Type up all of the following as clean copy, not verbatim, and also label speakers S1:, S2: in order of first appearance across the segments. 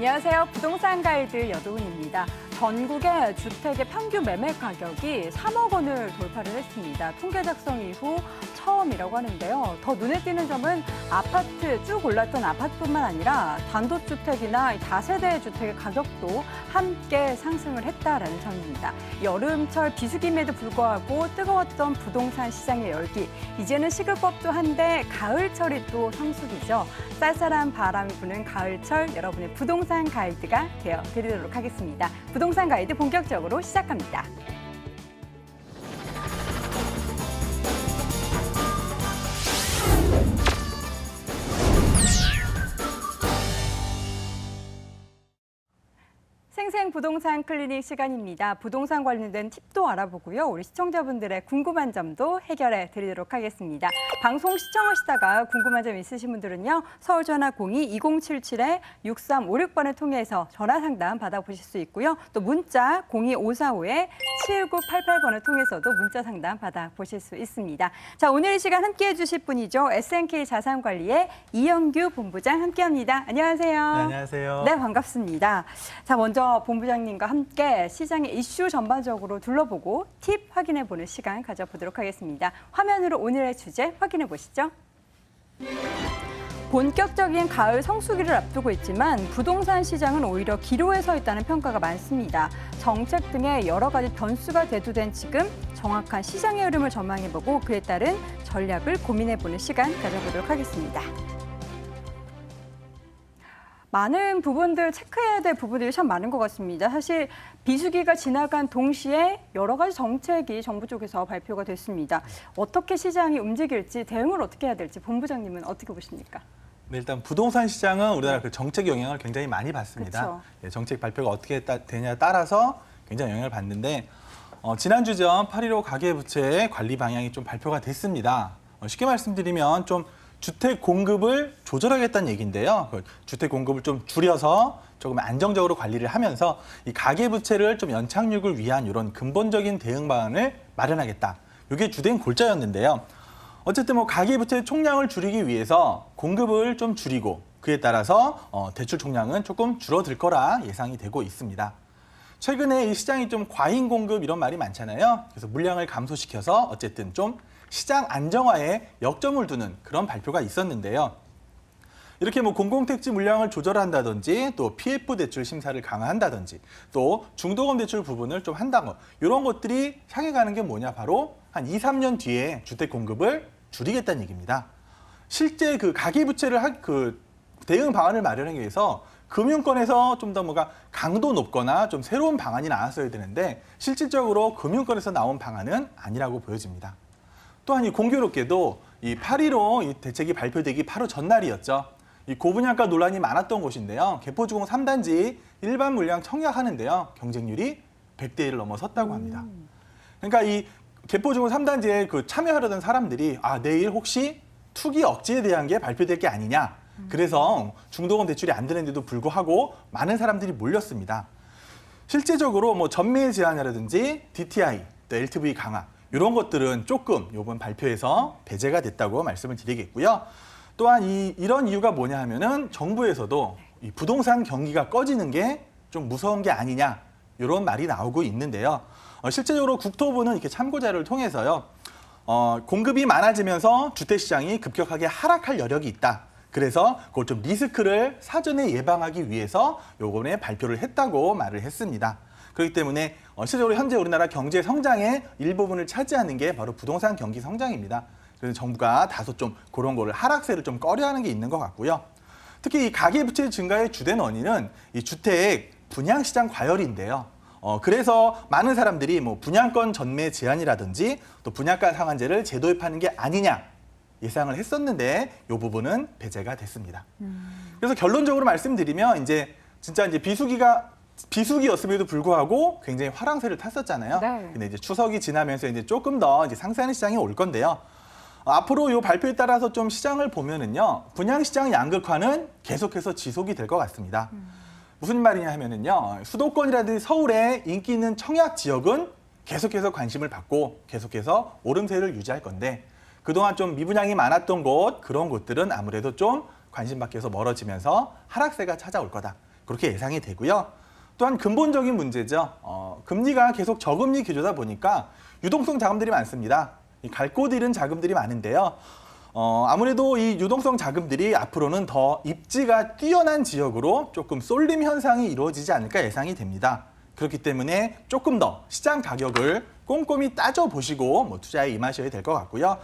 S1: 안녕하세요. 부동산 가이드 여도은입니다. 전국의 주택의 평균 매매 가격이 3억 원을 돌파를 했습니다. 통계 작성 이후 처음이라고 하는데요. 더 눈에 띄는 점은 아파트 쭉 올랐던 아파트뿐만 아니라 단독주택이나 다세대 주택의 가격도 함께 상승을 했다라는 점입니다. 여름철 비수기임에도 불구하고 뜨거웠던 부동산 시장의 열기. 이제는 식을 법도 한데 가을철이 또 성수기죠. 쌀쌀한 바람이 부는 가을철 여러분의 부동산 가이드가 되어드리도록 하겠습니다. 부동산 가이드 본격적으로 시작합니다. 생생 부동산 클리닉 시간입니다. 부동산 관련된 팁도 알아보고요. 우리 시청자분들의 궁금한 점도 해결해 드리도록 하겠습니다. 방송 시청하시다가 궁금한 점 있으신 분들은요. 서울 전화 02-2077-6356번을 통해서 전화 상담 받아보실 수 있고요. 또 문자 02545-71988번을 통해서도 문자 상담 받아보실 수 있습니다. 자, 오늘 이 시간 함께해 주실 분이죠. S&K 자산관리의 이영규 본부장 함께합니다. 안녕하세요.
S2: 네, 안녕하세요.
S1: 네, 반갑습니다. 자, 먼저 본부장님과 함께 시장의 이슈 전반적으로 둘러보고 팁 확인해보는 시간 가져보도록 하겠습니다. 화면으로 오늘의 주제 확인해 보시죠. 본격적인 가을 성수기를 앞두고 있지만 부동산 시장은 오히려 기로에 서 있다는 평가가 많습니다. 정책 등의 여러 가지 변수가 대두된 지금 정확한 시장의 흐름을 전망해보고 그에 따른 전략을 고민해보는 시간 가져보도록 하겠습니다. 많은 부분들 체크해야 될 부분들이 참 많은 것 같습니다. 사실 비수기가 지나간 동시에 여러 가지 정책이 정부 쪽에서 발표가 됐습니다. 어떻게 시장이 움직일지 대응을 어떻게 해야 될지 본부장님은 어떻게 보십니까?
S2: 네, 일단 부동산 시장은 우리나라 그 정책 영향을 굉장히 많이 받습니다.
S1: 그렇죠.
S2: 네, 정책 발표가 어떻게 되냐에 따라서 굉장히 영향을 받는데 지난주죠. 8.15 가계부채 관리 방향이 좀 발표가 됐습니다. 쉽게 말씀드리면 좀 주택 공급을 조절하겠다는 얘기인데요. 주택 공급을 좀 줄여서 조금 안정적으로 관리를 하면서 이 가계부채를 좀 연착륙을 위한 이런 근본적인 대응 방안을 마련하겠다. 이게 주된 골자였는데요. 어쨌든 뭐 가계부채 총량을 줄이기 위해서 공급을 좀 줄이고 그에 따라서 대출 총량은 조금 줄어들 거라 예상이 되고 있습니다. 최근에 이 시장이 좀 과잉 공급 이런 말이 많잖아요. 그래서 물량을 감소시켜서 어쨌든 좀 시장 안정화에 역점을 두는 그런 발표가 있었는데요. 이렇게 뭐 공공택지 물량을 조절한다든지 또 PF 대출 심사를 강화한다든지 또 중도금 대출 부분을 좀 한다고 이런 것들이 향해 가는 게 뭐냐 바로 한 2, 3년 뒤에 주택 공급을 줄이겠다는 얘기입니다. 실제 그 가계부채를 대응 방안을 마련하기 위해서 금융권에서 좀 더 뭐가 강도 높거나 좀 새로운 방안이 나왔어야 되는데 실질적으로 금융권에서 나온 방안은 아니라고 보여집니다. 또한 이 공교롭게도 이 8.15 이 대책이 발표되기 바로 전날이었죠. 이 고분양가 논란이 많았던 곳인데요. 개포주공 3단지 일반 물량 청약하는데요. 경쟁률이 100대 1을 넘어섰다고 합니다. 그러니까 이 개포주공 3단지에 참여하려던 사람들이 내일 혹시 투기 억지에 대한 게 발표될 게 아니냐. 그래서 중도금 대출이 안 되는데도 불구하고 많은 사람들이 몰렸습니다. 실제적으로 뭐 전매 제한이라든지 DTI, 또 LTV 강화 이런 것들은 조금 이번 발표에서 배제가 됐다고 말씀을 드리겠고요. 또한 이런 이유가 뭐냐 하면은 정부에서도 이 부동산 경기가 꺼지는 게 좀 무서운 게 아니냐 이런 말이 나오고 있는데요. 실제적으로 국토부는 이렇게 참고 자료를 통해서요. 공급이 많아지면서 주택시장이 급격하게 하락할 여력이 있다. 그래서 그걸 좀 리스크를 사전에 예방하기 위해서 요번에 발표를 했다고 말을 했습니다. 그렇기 때문에 실제로 현재 우리나라 경제 성장의 일부분을 차지하는 게 바로 부동산 경기 성장입니다. 그래서 정부가 다소 좀 그런 거를 하락세를 좀 꺼려하는 게 있는 것 같고요. 특히 이 가계부채 증가의 주된 원인은 이 주택 분양시장 과열인데요. 그래서 많은 사람들이 뭐 분양권 전매 제한이라든지 또 분양가 상한제를 재도입하는 게 아니냐 예상을 했었는데 이 부분은 배제가 됐습니다. 그래서 결론적으로 말씀드리면 진짜 비수기였음에도 불구하고 굉장히 화랑세를 탔었잖아요.
S1: 네.
S2: 근데 이제 추석이 지나면서 이제 조금 더 상승하는 시장이 올 건데요. 앞으로 이 발표에 따라서 좀 시장을 보면은요, 분양시장 양극화는 계속해서 지속이 될 것 같습니다. 무슨 말이냐 하면은요, 수도권이라든지 서울에 인기 있는 청약 지역은 계속해서 관심을 받고 계속해서 오름세를 유지할 건데 그동안 좀 미분양이 많았던 곳, 그런 곳들은 아무래도 좀 관심 밖에서 멀어지면서 하락세가 찾아올 거다. 그렇게 예상이 되고요. 또한 근본적인 문제죠. 금리가 계속 저금리 기조다 보니까 유동성 자금들이 많습니다. 갈 곳 잃은 자금들이 많은데요. 아무래도 이 유동성 자금들이 앞으로는 더 입지가 뛰어난 지역으로 조금 쏠림 현상이 이루어지지 않을까 예상이 됩니다. 그렇기 때문에 조금 더 시장 가격을 꼼꼼히 따져보시고 투자에 임하셔야 될 것 같고요.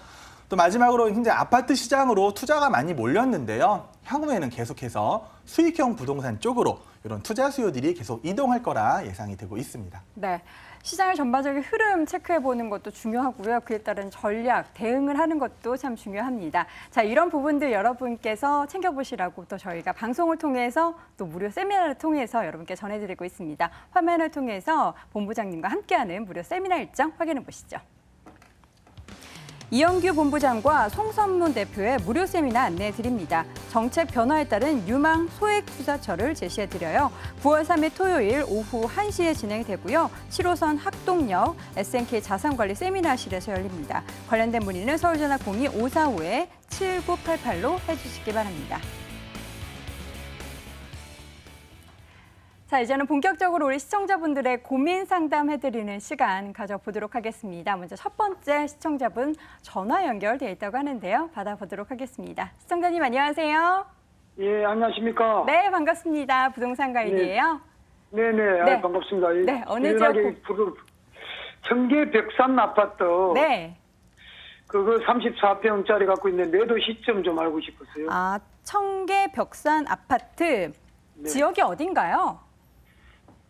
S2: 또 마지막으로 현재 아파트 시장으로 투자가 많이 몰렸는데요. 향후에는 계속해서 수익형 부동산 쪽으로 이런 투자 수요들이 계속 이동할 거라 예상이 되고 있습니다.
S1: 네. 시장의 전반적인 흐름 체크해보는 것도 중요하고요. 그에 따른 전략, 대응을 하는 것도 참 중요합니다. 자, 이런 부분들 여러분께서 챙겨보시라고 또 저희가 방송을 통해서 또 무료 세미나를 통해서 여러분께 전해드리고 있습니다. 화면을 통해서 본부장님과 함께하는 무료 세미나 일정 확인해 보시죠. 이영규 본부장과 송선문 대표의 무료 세미나 안내해 드립니다. 정책 변화에 따른 유망 소액 투자처를 제시해 드려요. 9월 3일 토요일 오후 1시에 진행이 되고요. 7호선 학동역 SNK 자산관리 세미나실에서 열립니다. 관련된 문의는 서울전화 02-545-7988로 해주시기 바랍니다. 자, 이제는 본격적으로 우리 시청자분들의 고민 상담해드리는 시간 가져보도록 하겠습니다. 먼저 첫 번째 시청자분 전화 연결돼 있다고 하는데요. 받아보도록 하겠습니다. 시청자님 안녕하세요.
S3: 예, 안녕하십니까?
S1: 네, 반갑습니다. 부동산 가이드예요.
S3: 네네,
S1: 네.
S3: 아, 반갑습니다.
S1: 네, 어느
S3: 유일하게 청계 벽산 아파트,
S1: 네.
S3: 그거 34평짜리 갖고 있는 매도 시점 좀 알고 싶었어요.
S1: 아, 청계 벽산 아파트.
S3: 네.
S1: 지역이 어딘가요?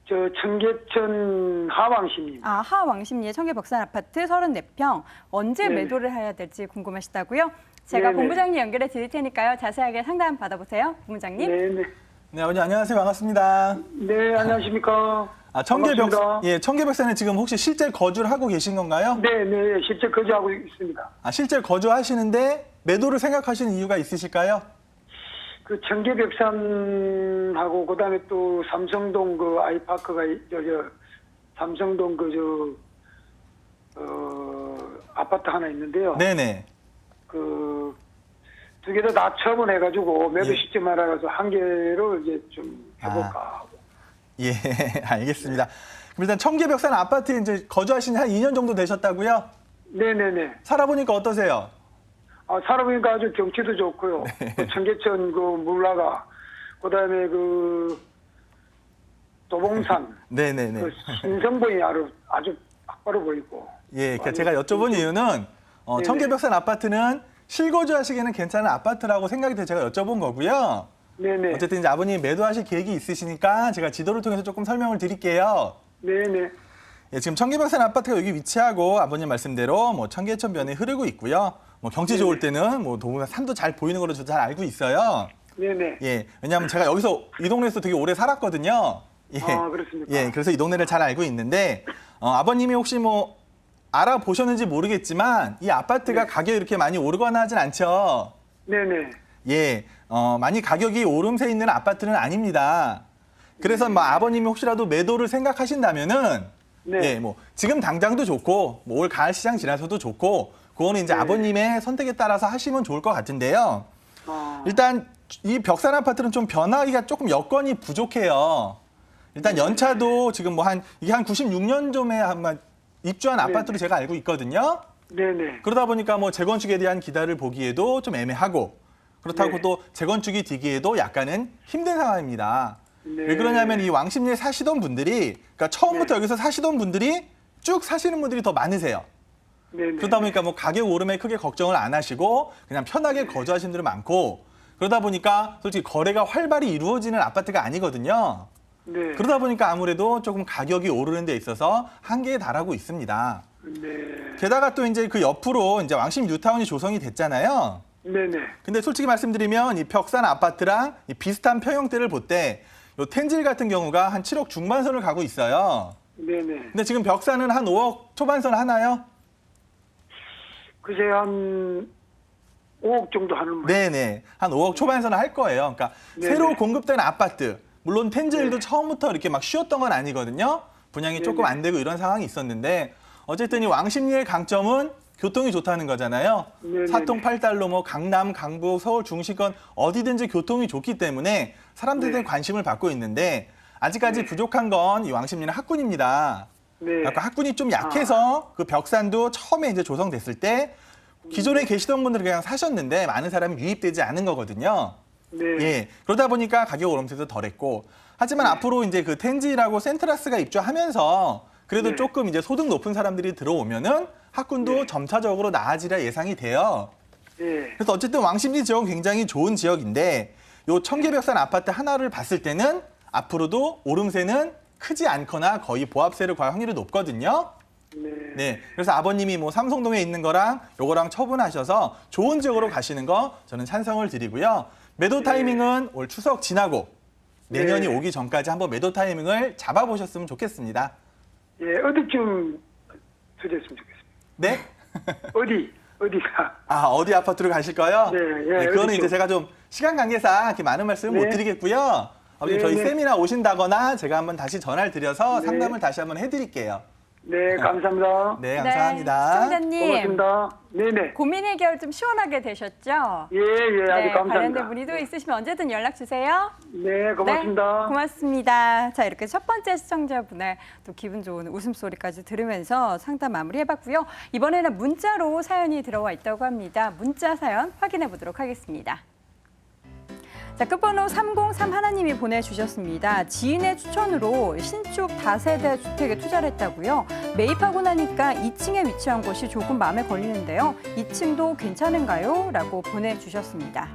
S3: 저 청계천 하왕시입니다.
S1: 아, 하왕십리의 청계 벽산 아파트 34평. 언제
S3: 네.
S1: 매도를 해야 될지 궁금하시다고요? 제가
S3: 네네.
S1: 본부장님 연결해 드릴 테니까요. 자세하게 상담 받아보세요. 본부장님.
S3: 네네.
S2: 네, 아버님 안녕하세요. 반갑습니다.
S3: 네, 안녕하십니까?
S2: 청계벽산에 지금 혹시 실제 거주를 하고 계신 건가요?
S3: 네네, 실제 거주하고 있습니다.
S2: 아, 실제 거주하시는데 매도를 생각하시는 이유가 있으실까요?
S3: 그 청계벽산하고 그다음에 또 삼성동 그 아이파크가 삼성동 아파트 하나 있는데요.
S2: 네네.
S3: 그 두 개 다 처분해가지고 매도
S2: 예.
S3: 시점 알아가서 한 개를 이제 좀 해볼까 하고.
S2: 예, 알겠습니다. 그럼 일단 청계벽산 아파트에 이제 거주하신 지 한 2년 정도 되셨다고요?
S3: 네네네.
S2: 살아보니까 어떠세요?
S3: 아, 살아보니까 아주 경치도 좋고요. 그 청계천 그 물나가, 그다음에 그 도봉산,
S2: 네네네.
S3: 그 신성봉이 아주 악바로 보이고.
S2: 예, 그러니까 제가 여쭤본 이유는
S3: 네네.
S2: 청계벽산 아파트는 실거주하시기에는 괜찮은 아파트라고 생각이 돼서 제가 여쭤본 거고요.
S3: 네네.
S2: 어쨌든 이제 아버님 매도하실 계획이 있으시니까 제가 지도를 통해서 조금 설명을 드릴게요.
S3: 네네.
S2: 예, 지금 청계벽산 아파트가 여기 위치하고 아버님 말씀대로 청계천변에 흐르고 있고요. 경치 좋을 때는 도봉산 산도 잘 보이는 걸로 저도 잘 알고 있어요.
S3: 네네.
S2: 예, 왜냐하면 제가 여기서 이 동네에서 되게 오래 살았거든요. 예,
S3: 아, 그렇습니까?
S2: 예, 그래서 이 동네를 잘 알고 있는데 아버님이 혹시 알아보셨는지 모르겠지만 이 아파트가
S3: 네.
S2: 가격이 이렇게 많이 오르거나 하진 않죠.
S3: 네네.
S2: 예, 많이 가격이 오름세 있는 아파트는 아닙니다. 그래서 아버님이 혹시라도 매도를 생각하신다면은
S3: 네.
S2: 예, 지금 당장도 좋고 올 가을 시장 지나서도 좋고 그거는 이제
S3: 네.
S2: 아버님의 선택에 따라서 하시면 좋을 것 같은데요.
S3: 아,
S2: 일단 이 벽산 아파트는 좀 변하기가 조금 여건이 부족해요. 일단 연차도 지금 이게 한 96년 쯤에 아마 입주한 아파트로 제가 알고 있거든요.
S3: 네네.
S2: 그러다 보니까 재건축에 대한 기다를 보기에도 좀 애매하고 그렇다고
S3: 네.
S2: 또 재건축이 되기에도 약간은 힘든 상황입니다.
S3: 네.
S2: 왜 그러냐면 이 왕십리에 사시던 분들이 그러니까 처음부터
S3: 네.
S2: 여기서 사시던 분들이 쭉 사시는 분들이 더 많으세요.
S3: 네네.
S2: 그러다 보니까 가격 오름에 크게 걱정을 안 하시고 그냥 편하게 거주하시는 분들이 많고 그러다 보니까 솔직히 거래가 활발히 이루어지는 아파트가 아니거든요.
S3: 네.
S2: 그러다 보니까 아무래도 조금 가격이 오르는 데 있어서 한계에 달하고 있습니다.
S3: 네.
S2: 게다가 또 이제 그 옆으로 이제 왕십 뉴타운이 조성이 됐잖아요.
S3: 네네.
S2: 근데 솔직히 말씀드리면 이 벽산 아파트랑 이 비슷한 평형대를 볼 때 요 텐질 같은 경우가 한 7억 중반선을 가고 있어요.
S3: 네네.
S2: 근데 지금 벽산은 한 5억 초반선 하나요?
S3: 그새 한 5억 정도 하는 말.
S2: 네네. 한 5억 초반선을 할 거예요. 그러니까
S3: 네네.
S2: 새로 공급된 아파트. 물론 텐질도
S3: 네.
S2: 처음부터 이렇게 막 쉬었던 건 아니거든요. 분양이 조금
S3: 네네.
S2: 안 되고 이런 상황이 있었는데 어쨌든 이 왕십리의 강점은 교통이 좋다는 거잖아요.
S3: 네네네.
S2: 사통팔달로 뭐 강남, 강북, 서울 중시권 어디든지 교통이 좋기 때문에 사람들은
S3: 네.
S2: 관심을 받고 있는데 아직까지
S3: 네.
S2: 부족한 건 이 왕십리는 학군입니다.
S3: 네.
S2: 아까 학군이 좀 약해서 그 벽산도 처음에 이제 조성됐을 때 기존에 계시던 분들은 그냥 사셨는데 많은 사람이 유입되지 않은 거거든요.
S3: 네.
S2: 예. 그러다 보니까 가격 오름세도 덜했고 하지만 앞으로 이제 그 텐지라고 센트라스가 입주하면서 그래도
S3: 네.
S2: 조금 이제 소득 높은 사람들이 들어오면은 학군도
S3: 네.
S2: 점차적으로 나아지라 예상이 돼요.
S3: 네.
S2: 그래서 어쨌든 왕십리 지역은 굉장히 좋은 지역인데 요 청계벽산 아파트 하나를 봤을 때는 앞으로도 오름세는 크지 않거나 거의 보합세를 구할 확률이 높거든요.
S3: 네.
S2: 네. 그래서 아버님이 뭐 삼성동에 있는 거랑 요거랑 처분하셔서 좋은 지역으로 가시는 거 저는 찬성을 드리고요. 매도 타이밍은 올 추석 지나고 내년이
S3: 네.
S2: 오기 전까지 한번 매도 타이밍을 잡아보셨으면 좋겠습니다.
S3: 예, 어디쯤 투자했으면 좋겠습니다.
S2: 네?
S3: 어디가?
S2: 아, 어디 아파트로 가실까요?
S3: 네, 예,
S2: 그거는
S3: 어디죠?
S2: 이제 제가 좀 시간 관계상 이렇게 많은 말씀을
S3: 네.
S2: 못 드리겠고요. 아버님
S3: 네,
S2: 저희
S3: 네.
S2: 세미나 오신다거나 제가 한번 다시 전화를 드려서
S3: 네.
S2: 상담을 다시 한번 해드릴게요.
S3: 네, 감사합니다.
S2: 네, 감사합니다.
S1: 시청자님,
S3: 고맙습니다. 네네.
S1: 고민 해결 좀 시원하게 되셨죠?
S3: 예, 예, 아주 감사합니다.
S1: 관련된 문의도 있으시면 언제든 연락 주세요.
S3: 네, 고맙습니다.
S1: 네, 고맙습니다. 자, 이렇게 첫 번째 시청자분의 또 기분 좋은 웃음소리까지 들으면서 상담 마무리해봤고요. 이번에는 문자로 사연이 들어와 있다고 합니다. 문자 사연 확인해 보도록 하겠습니다. 자, 끝번호 303 하나님이 보내주셨습니다. 지인의 추천으로 신축 다세대 주택에 투자를 했다고요. 매입하고 나니까 2층에 위치한 곳이 조금 마음에 걸리는데요. 2층도 괜찮은가요? 라고 보내주셨습니다.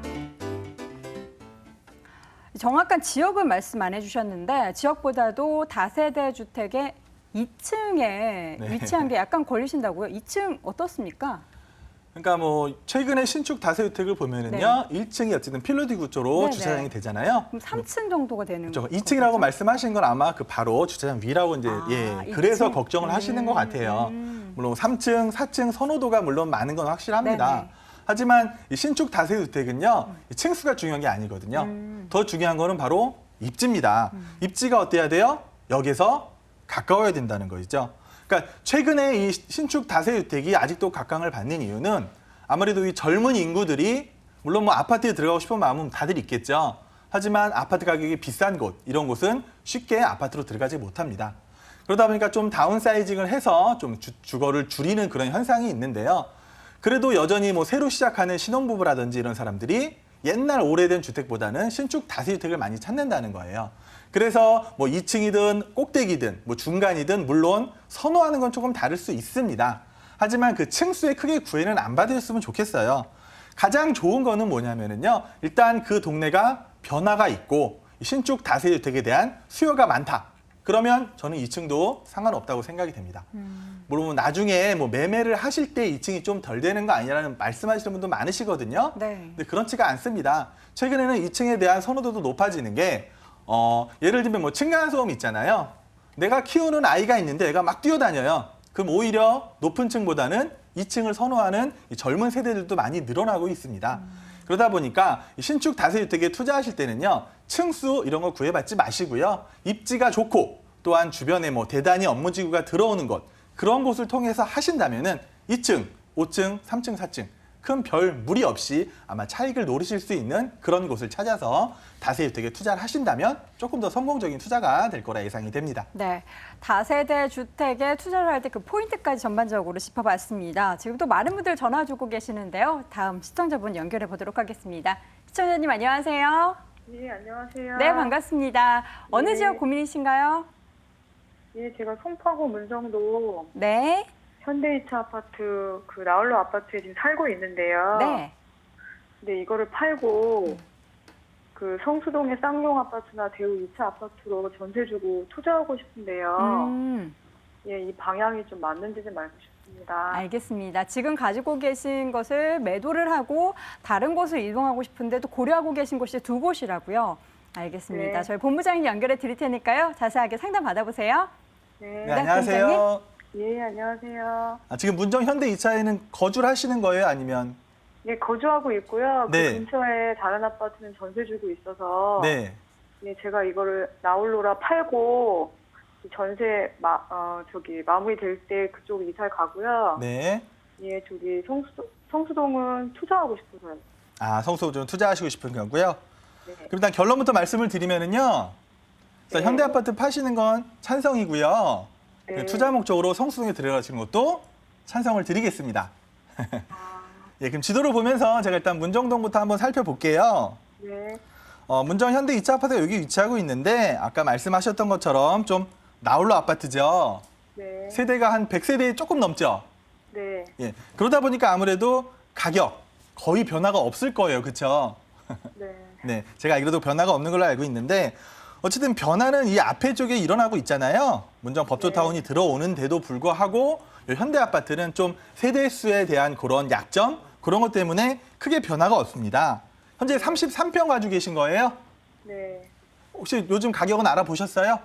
S1: 정확한 지역은 말씀 안 해주셨는데 지역보다도 다세대 주택의 2층에 위치한 게 약간 걸리신다고요? 2층 어떻습니까?
S2: 그러니까 뭐 최근에 신축 다세주택을 보면은요, 1층이 어쨌든 필로티 구조로
S1: 네네.
S2: 주차장이 되잖아요.
S1: 그럼 3층 정도가 되는
S2: 그렇죠.
S1: 거죠?
S2: 2층이라고 말씀하신 건 아마 그 바로 주차장 위라고 이제
S1: 아,
S2: 그래서
S1: 2층?
S2: 걱정을 하시는 것 같아요. 물론 3층, 4층 선호도가 물론 많은 건 확실합니다.
S1: 네네.
S2: 하지만 이 신축 다세주택은요, 이 층수가 중요한 게 아니거든요. 더 중요한 거는 바로 입지입니다. 입지가 어때야 돼요? 역에서 가까워야 된다는 거죠. 그러니까 최근에 이 신축 다세주택이 아직도 각광을 받는 이유는 아무래도 이 젊은 인구들이 물론 뭐 아파트에 들어가고 싶은 마음은 다들 있겠죠. 하지만 아파트 가격이 비싼 곳, 이런 곳은 쉽게 아파트로 들어가지 못합니다. 그러다 보니까 좀 다운사이징을 해서 좀 주거를 줄이는 그런 현상이 있는데요. 그래도 여전히 뭐 새로 시작하는 신혼부부라든지 이런 사람들이 옛날 오래된 주택보다는 신축 다세주택을 많이 찾는다는 거예요. 그래서 뭐 2층이든 꼭대기든 뭐 중간이든 물론 선호하는 건 조금 다를 수 있습니다. 하지만 그 층수에 크게 구애는 안 받으셨으면 좋겠어요. 가장 좋은 거는 뭐냐면은요. 일단 그 동네가 변화가 있고 신축 다세주택에 대한 수요가 많다. 그러면 저는 2층도 상관없다고 생각이 됩니다. 물론 나중에 뭐 매매를 하실 때 2층이 좀 덜 되는 거 아니라는 말씀하시는 분도 많으시거든요.
S1: 네.
S2: 근데 그렇지가 않습니다. 최근에는 2층에 대한 선호도도 높아지는 게 예를 들면 뭐 층간소음 있잖아요. 내가 키우는 아이가 있는데 애가 막 뛰어다녀요. 그럼 오히려 높은 층보다는 2층을 선호하는 이 젊은 세대들도 많이 늘어나고 있습니다. 그러다 보니까 이 신축 다세주택에 투자하실 때는요. 층수 이런 거 구애받지 마시고요. 입지가 좋고 또한 주변에 뭐 대단히 업무지구가 들어오는 곳 그런 곳을 통해서 하신다면은 2층, 5층, 3층, 4층 큰 별 무리 없이 아마 차익을 노리실 수 있는 그런 곳을 찾아서 다세주택에 투자를 하신다면 조금 더 성공적인 투자가 될 거라 예상이 됩니다.
S1: 네, 다세대 주택에 투자를 할 때 그 포인트까지 전반적으로 짚어봤습니다. 지금 또 많은 분들 전화 주고 계시는데요. 다음 시청자분 연결해 보도록 하겠습니다. 시청자님 안녕하세요.
S4: 네, 안녕하세요.
S1: 네, 반갑습니다. 어느
S4: 네.
S1: 지역 고민이신가요?
S4: 예, 제가 송파구 문정동
S1: 네,
S4: 현대이차 아파트 그 나홀로 아파트에 지금 살고 있는데요.
S1: 네.
S4: 근데 이거를 팔고 그 성수동의 쌍용 아파트나 대우 2차 아파트로 전세 주고 투자하고 싶은데요. 예, 이 방향이 좀 맞는지 좀 알고 싶습니다.
S1: 알겠습니다. 지금 가지고 계신 것을 매도를 하고 다른 곳을 이동하고 싶은데 또 고려하고 계신 곳이 두 곳이라고요. 알겠습니다.
S4: 네.
S1: 저희 본부장님 연결해 드릴 테니까요. 자세하게 상담 받아보세요.
S4: 네.
S2: 네, 안녕하세요.
S4: 예, 안녕하세요.
S2: 지금 문정 현대 2차에는 거주를 하시는 거예요? 아니면?
S4: 예, 거주하고 있고요.
S2: 네.
S4: 그 근처에 다른 아파트는 전세 주고 있어서
S2: 네.
S4: 예, 제가 이거를 나홀로라 팔고 전세 마무리 될 때 그쪽 이사를 가고요.
S2: 네.
S4: 예, 저기 성수동은 투자하고 싶어서요.
S2: 아, 성수동 투자하시고 싶은 거고요.
S4: 네.
S2: 그럼 일단 결론부터 말씀을 드리면은요.
S4: 네.
S2: 현대 아파트 파시는 건 찬성이고요.
S4: 네.
S2: 투자 목적으로 성수동에 들어가시는 것도 찬성을 드리겠습니다. 예, 그럼 지도를 보면서 제가 일단 문정동부터 한번 살펴볼게요.
S4: 네.
S2: 문정 현대 2차 아파트가 여기 위치하고 있는데 아까 말씀하셨던 것처럼 좀 나홀로 아파트죠.
S4: 네.
S2: 세대가 한 100세대 조금 넘죠.
S4: 네.
S2: 예, 그러다 보니까 아무래도 가격 거의 변화가 없을 거예요. 그렇죠?
S4: 네.
S2: 네, 제가 알기로도 변화가 없는 걸로 알고 있는데 어쨌든 변화는 이 앞에 쪽에 일어나고 있잖아요. 문정 법조타운이 들어오는데도 불구하고 이 현대 아파트는 좀 세대 수에 대한 그런 약점 그런 것 때문에 크게 변화가 없습니다. 현재 33평 가지고 계신 거예요?
S4: 네.
S2: 혹시 요즘 가격은 알아보셨어요?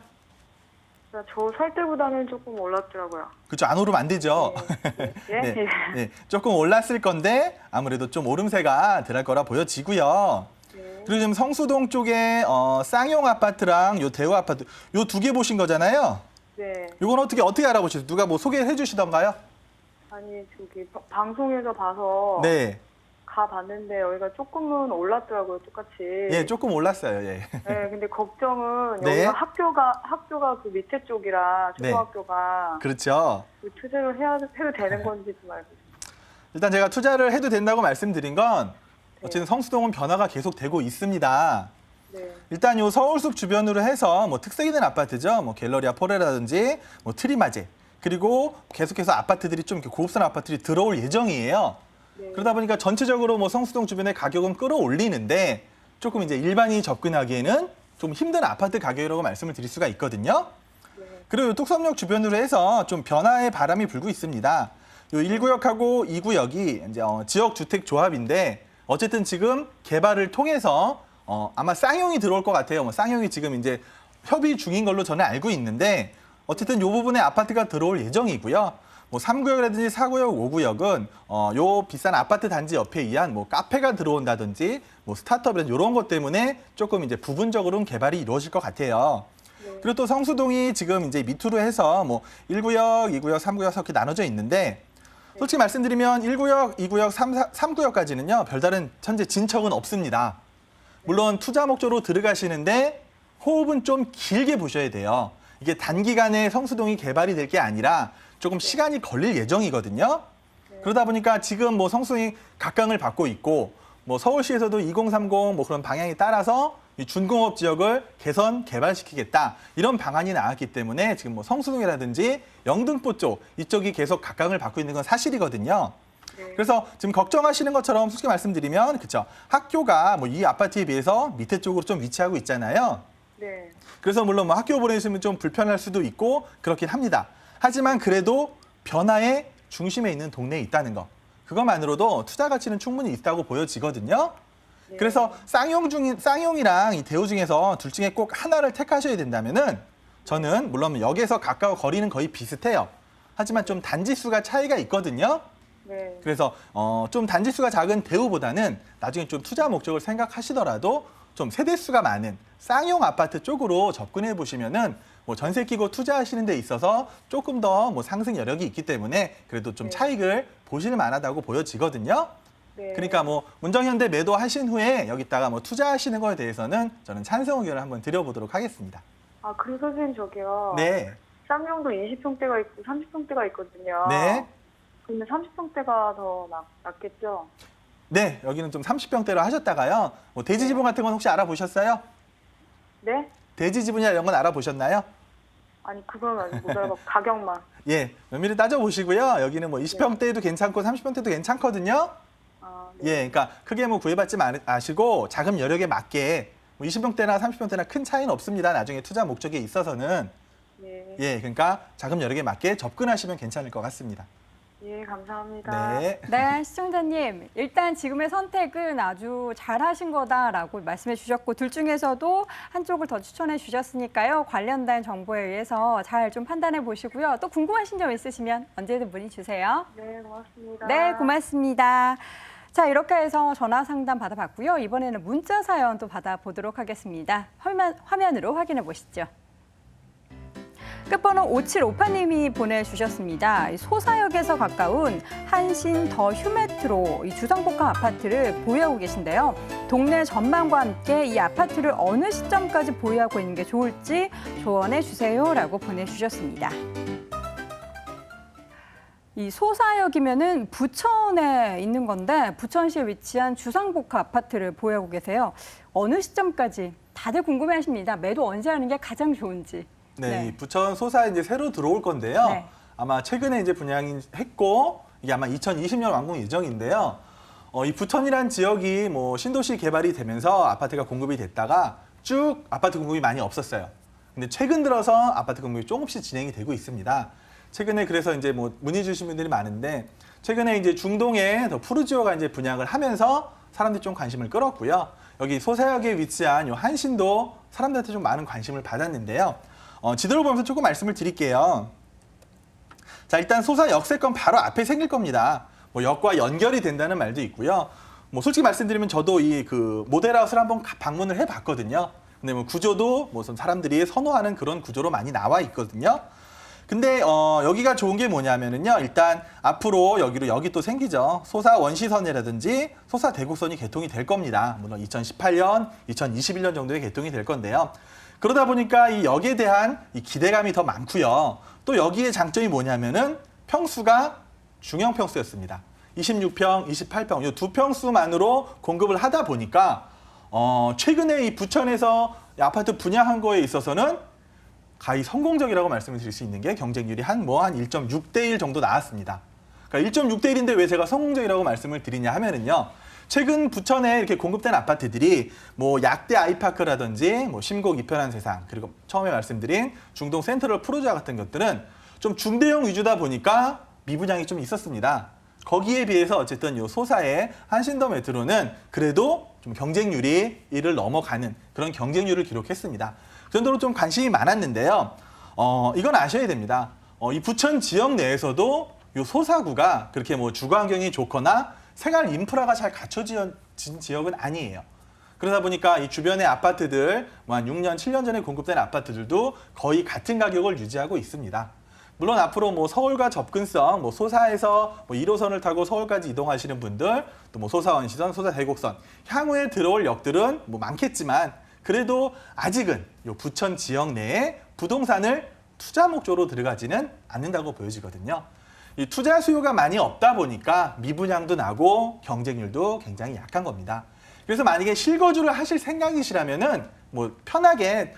S4: 저 살 때보다는 조금 올랐더라고요.
S2: 그렇죠. 안 오르면 안 되죠.
S4: 네. 예?
S2: 네, 네, 조금 올랐을 건데 아무래도 좀 오름세가 들어갈 거라 보여지고요.
S4: 네.
S2: 그리고 지금 성수동 쪽에 쌍용 아파트랑 요 대우 아파트 요 두 개 보신 거잖아요.
S4: 네.
S2: 요건 어떻게 알아보셨어요? 누가 뭐 소개해 주시던가요?
S4: 아니, 저기 방송에서 봐서
S2: 네.
S4: 가봤는데 여기가 조금은 올랐더라고요, 똑같이.
S2: 예, 조금 올랐어요. 예.
S4: 네, 근데 걱정은
S2: 네.
S4: 여기가 학교가 그 밑에 쪽이라
S2: 네.
S4: 초등학교가
S2: 그렇죠.
S4: 그 투자를 해도 되는 건지 좀 알고 싶어요.
S2: 일단 제가 투자를 해도 된다고 말씀드린 건 어쨌든 성수동은 변화가 계속 되고 있습니다.
S4: 네.
S2: 일단 요 서울숲 주변으로 해서 뭐 특색 있는 아파트죠. 뭐 갤러리아 포레라든지 뭐 트리마제 그리고 계속해서 아파트들이 좀 이렇게 고급스러운 아파트들이 들어올 예정이에요.
S4: 네.
S2: 그러다 보니까 전체적으로 뭐 성수동 주변의 가격은 끌어올리는데 조금 이제 일반인이 접근하기에는 좀 힘든 아파트 가격이라고 말씀을 드릴 수가 있거든요.
S4: 네.
S2: 그리고 뚝섬역 주변으로 해서 좀 변화의 바람이 불고 있습니다. 요 1구역하고 2구역이 이제 지역 주택 조합인데 어쨌든 지금 개발을 통해서 아마 쌍용이 들어올 것 같아요. 뭐 쌍용이 지금 이제 협의 중인 걸로 저는 알고 있는데 어쨌든 요 부분에 아파트가 들어올 예정이고요. 뭐 3구역이라든지 4구역, 5구역은 요 비싼 아파트 단지 옆에 의한 뭐 카페가 들어온다든지 뭐 스타트업이라든지 이런 것 때문에 조금 이제 부분적으로는 개발이 이루어질 것 같아요. 그리고 또 성수동이 지금 이제 밑으로 해서 뭐 1구역, 2구역, 3구역 이렇게 나눠져 있는데 솔직히 말씀드리면 1구역, 2구역, 3구역까지는요 별다른 현재 진척은 없습니다. 물론 투자 목적으로 들어가시는데 호흡은 좀 길게 보셔야 돼요. 이게 단기간에 성수동이 개발이 될 게 아니라 조금 시간이 걸릴 예정이거든요. 그러다 보니까 지금 뭐 성수동이 각광을 받고 있고 뭐 서울시에서도 2030 뭐 그런 방향에 따라서 이 준공업 지역을 개선 개발시키겠다 이런 방안이 나왔기 때문에 지금 뭐 성수동이라든지 영등포 쪽 이쪽이 계속 각광을 받고 있는 건 사실이거든요. 그래서 지금 걱정하시는 것처럼 솔직히 말씀드리면 그렇죠. 학교가 뭐 이 아파트에 비해서 밑에 쪽으로 좀 위치하고 있잖아요.
S4: 네.
S2: 그래서 물론 뭐 학교 보내시면 좀 불편할 수도 있고 그렇긴 합니다. 하지만 그래도 변화의 중심에 있는 동네에 있다는 거. 그것만으로도 투자 가치는 충분히 있다고 보여지거든요.
S4: 네.
S2: 그래서 쌍용이랑 이 대우 중에서 둘 중에 꼭 하나를 택하셔야 된다면은 저는 물론 역에서 가까워 거리는 거의 비슷해요. 하지만 좀 단지 수가 차이가 있거든요.
S4: 네.
S2: 그래서 좀 단지 수가 작은 대우보다는 나중에 좀 투자 목적을 생각하시더라도 좀 세대 수가 많은 쌍용 아파트 쪽으로 접근해 보시면은 뭐 전세 끼고 투자하시는 데 있어서 조금 더 뭐 상승 여력이 있기 때문에 그래도 좀 차익을 보실 만하다고 보여지거든요.
S4: 네.
S2: 그러니까 뭐 문정현대 매도하신 후에 여기다가 뭐 투자하시는 거에 대해서는 저는 찬성 의견을 한번 드려보도록 하겠습니다.
S4: 아, 그리고 선생님 저기요.
S2: 네.
S4: 쌍용도 20평대가 있고 30평대가 있거든요.
S2: 네.
S4: 그러면 30평대가 더 낫겠죠?
S2: 네, 여기는 좀 30평대로 하셨다가요. 뭐 대지 지분 같은 건 혹시 알아보셨어요?
S4: 네?
S2: 대지 지분이나 이런 건 알아보셨나요?
S4: 아니, 그건 아직 못 알아봐. 가격만.
S2: 예, 면밀히 따져보시고요. 여기는 뭐 20평대도 괜찮고 30평대도 괜찮거든요.
S4: 아, 네.
S2: 예, 그러니까 크게 뭐 구애받지 마시고 자금 여력에 맞게 뭐 20평대나 30평대나 큰 차이는 없습니다. 나중에 투자 목적에 있어서는.
S4: 네.
S2: 예, 그러니까 자금 여력에 맞게 접근하시면 괜찮을 것 같습니다.
S4: 예, 감사합니다.
S2: 네.
S1: 네, 시청자님. 일단 지금의 선택은 아주 잘하신 거다라고 말씀해 주셨고 둘 중에서도 한쪽을 더 추천해 주셨으니까요. 관련된 정보에 의해서 잘 좀 판단해 보시고요. 또 궁금하신 점 있으시면 언제든 문의 주세요.
S4: 네, 고맙습니다.
S1: 네, 고맙습니다. 자, 이렇게 해서 전화 상담 받아봤고요. 이번에는 문자 사연 또 받아보도록 하겠습니다. 화면으로 확인해 보시죠. 끝번호 5758님이 보내주셨습니다. 이 소사역에서 가까운 한신 더 휴메트로 이 주상복합 아파트를 보유하고 계신데요. 동네 전망과 함께 이 아파트를 어느 시점까지 보유하고 있는 게 좋을지 조언해 주세요라고 보내주셨습니다. 이 소사역이면은 부천에 있는 건데 부천시에 위치한 주상복합 아파트를 보유하고 계세요. 어느 시점까지 다들 궁금해하십니다. 매도 언제 하는 게 가장 좋은지.
S2: 네, 이 부천 소사에 이제 새로 들어올 건데요.
S1: 네.
S2: 아마 최근에 이제 분양했고 이게 아마 2020년 완공 예정인데요. 이 부천이란 지역이 뭐 신도시 개발이 되면서 아파트가 공급이 됐다가 쭉 아파트 공급이 많이 없었어요. 근데 최근 들어서 아파트 공급이 조금씩 진행이 되고 있습니다. 최근에 그래서 이제 뭐 문의 주신 분들이 많은데 최근에 이제 중동에 더 푸르지오가 이제 분양을 하면서 사람들이 좀 관심을 끌었고요. 여기 소사역에 위치한 요 한신도 사람들한테 좀 많은 관심을 받았는데요. 지도를 보면서 조금 말씀을 드릴게요. 자, 일단 소사 역세권 바로 앞에 생길 겁니다. 뭐 역과 연결이 된다는 말도 있고요. 뭐 솔직히 말씀드리면 저도 이 그 모델하우스를 한번 방문을 해봤거든요. 근데 뭐 구조도 뭐 사람들이 선호하는 그런 구조로 많이 나와 있거든요. 근데 여기가 좋은 게 뭐냐면은요. 일단 앞으로 여기 또 생기죠. 소사 원시선이라든지 소사 대곡선이 개통이 될 겁니다. 물론 2018년, 2021년 정도에 개통이 될 건데요. 그러다 보니까 이 역에 대한 이 기대감이 더 많고요. 또 여기에 장점이 뭐냐면은 평수가 중형 평수였습니다. 26평, 28평 이 두 평수만으로 공급을 하다 보니까 최근에 이 부천에서 이 아파트 분양한 거에 있어서는 가히 성공적이라고 말씀을 드릴 수 있는 게 경쟁률이 한 1.6대 1 정도 나왔습니다. 그러니까 1.6대 1인데 왜 제가 성공적이라고 말씀을 드리냐 하면은요. 최근 부천에 이렇게 공급된 아파트들이 뭐 약대 아이파크라든지 뭐 심곡 이편한 세상 그리고 처음에 말씀드린 중동 센트럴 프로자 같은 것들은 좀 중대형 위주다 보니까 미분양이 좀 있었습니다. 거기에 비해서 어쨌든 요 소사의 한신더 메트로는 그래도 좀 경쟁률이 이를 넘어가는 그런 경쟁률을 기록했습니다. 그 정도로 좀 관심이 많았는데요. 이건 아셔야 됩니다. 이 부천 지역 내에서도 요 소사구가 그렇게 뭐 주거 환경이 좋거나 생활 인프라가 잘 갖춰진 지역은 아니에요. 그러다 보니까 이 주변의 아파트들, 뭐 한 6년, 7년 전에 공급된 아파트들도 거의 같은 가격을 유지하고 있습니다. 물론 앞으로 뭐 서울과 접근성, 뭐 소사에서 뭐 1호선을 타고 서울까지 이동하시는 분들, 또 뭐 소사 원시선, 소사 대곡선, 향후에 들어올 역들은 뭐 많겠지만 그래도 아직은 요 부천 지역 내에 부동산을 투자 목적으로 들어가지는 않는다고 보여지거든요. 이 투자 수요가 많이 없다 보니까 미분양도 나고 경쟁률도 굉장히 약한 겁니다. 그래서 만약에 실거주를 하실 생각이시라면은 뭐 편하게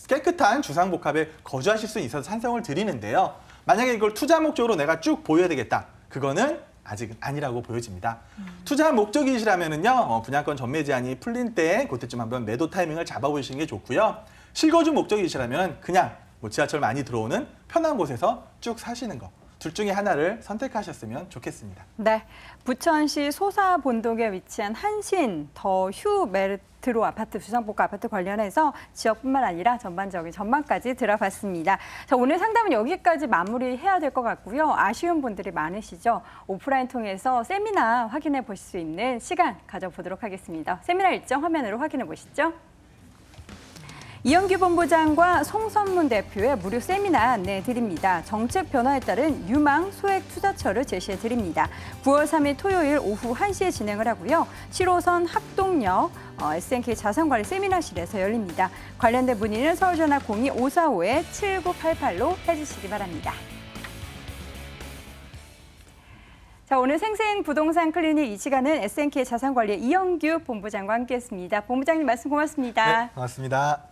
S2: 깨끗한 주상복합에 거주하실 수 있어서 찬성을 드리는데요. 만약에 이걸 투자 목적으로 내가 쭉 보여야 되겠다. 그거는 아직은 아니라고 보여집니다. 투자 목적이시라면은요, 분양권 전매 제한이 풀린 때 그때쯤 한번 매도 타이밍을 잡아보시는 게 좋고요. 실거주 목적이시라면 그냥 뭐 지하철 많이 들어오는 편한 곳에서 쭉 사시는 거. 둘 중에 하나를 선택하셨으면 좋겠습니다.
S1: 네, 부천시 소사 본동에 위치한 한신 더 휴 메트로 아파트 주상복합 아파트 관련해서 지역뿐만 아니라 전반적인 전망까지 들어봤습니다. 자, 오늘 상담은 여기까지 마무리해야 될 것 같고요. 아쉬운 분들이 많으시죠. 오프라인 통해서 세미나 확인해 보실 수 있는 시간 가져보도록 하겠습니다. 세미나 일정 화면으로 확인해 보시죠. 이영규 본부장과 송선문 대표의 무료 세미나 안내해 드립니다. 정책 변화에 따른 유망 소액 투자처를 제시해 드립니다. 9월 3일 토요일 오후 1시에 진행을 하고요. 7호선 학동역 SNK 자산관리 세미나실에서 열립니다. 관련된 문의는 서울전화 02-545-7988로 해주시기 바랍니다. 자, 오늘 생생 부동산 클리닉 이 시간은 SNK 자산관리의 이영규 본부장과 함께했습니다. 본부장님 말씀 고맙습니다.
S2: 네, 고맙습니다.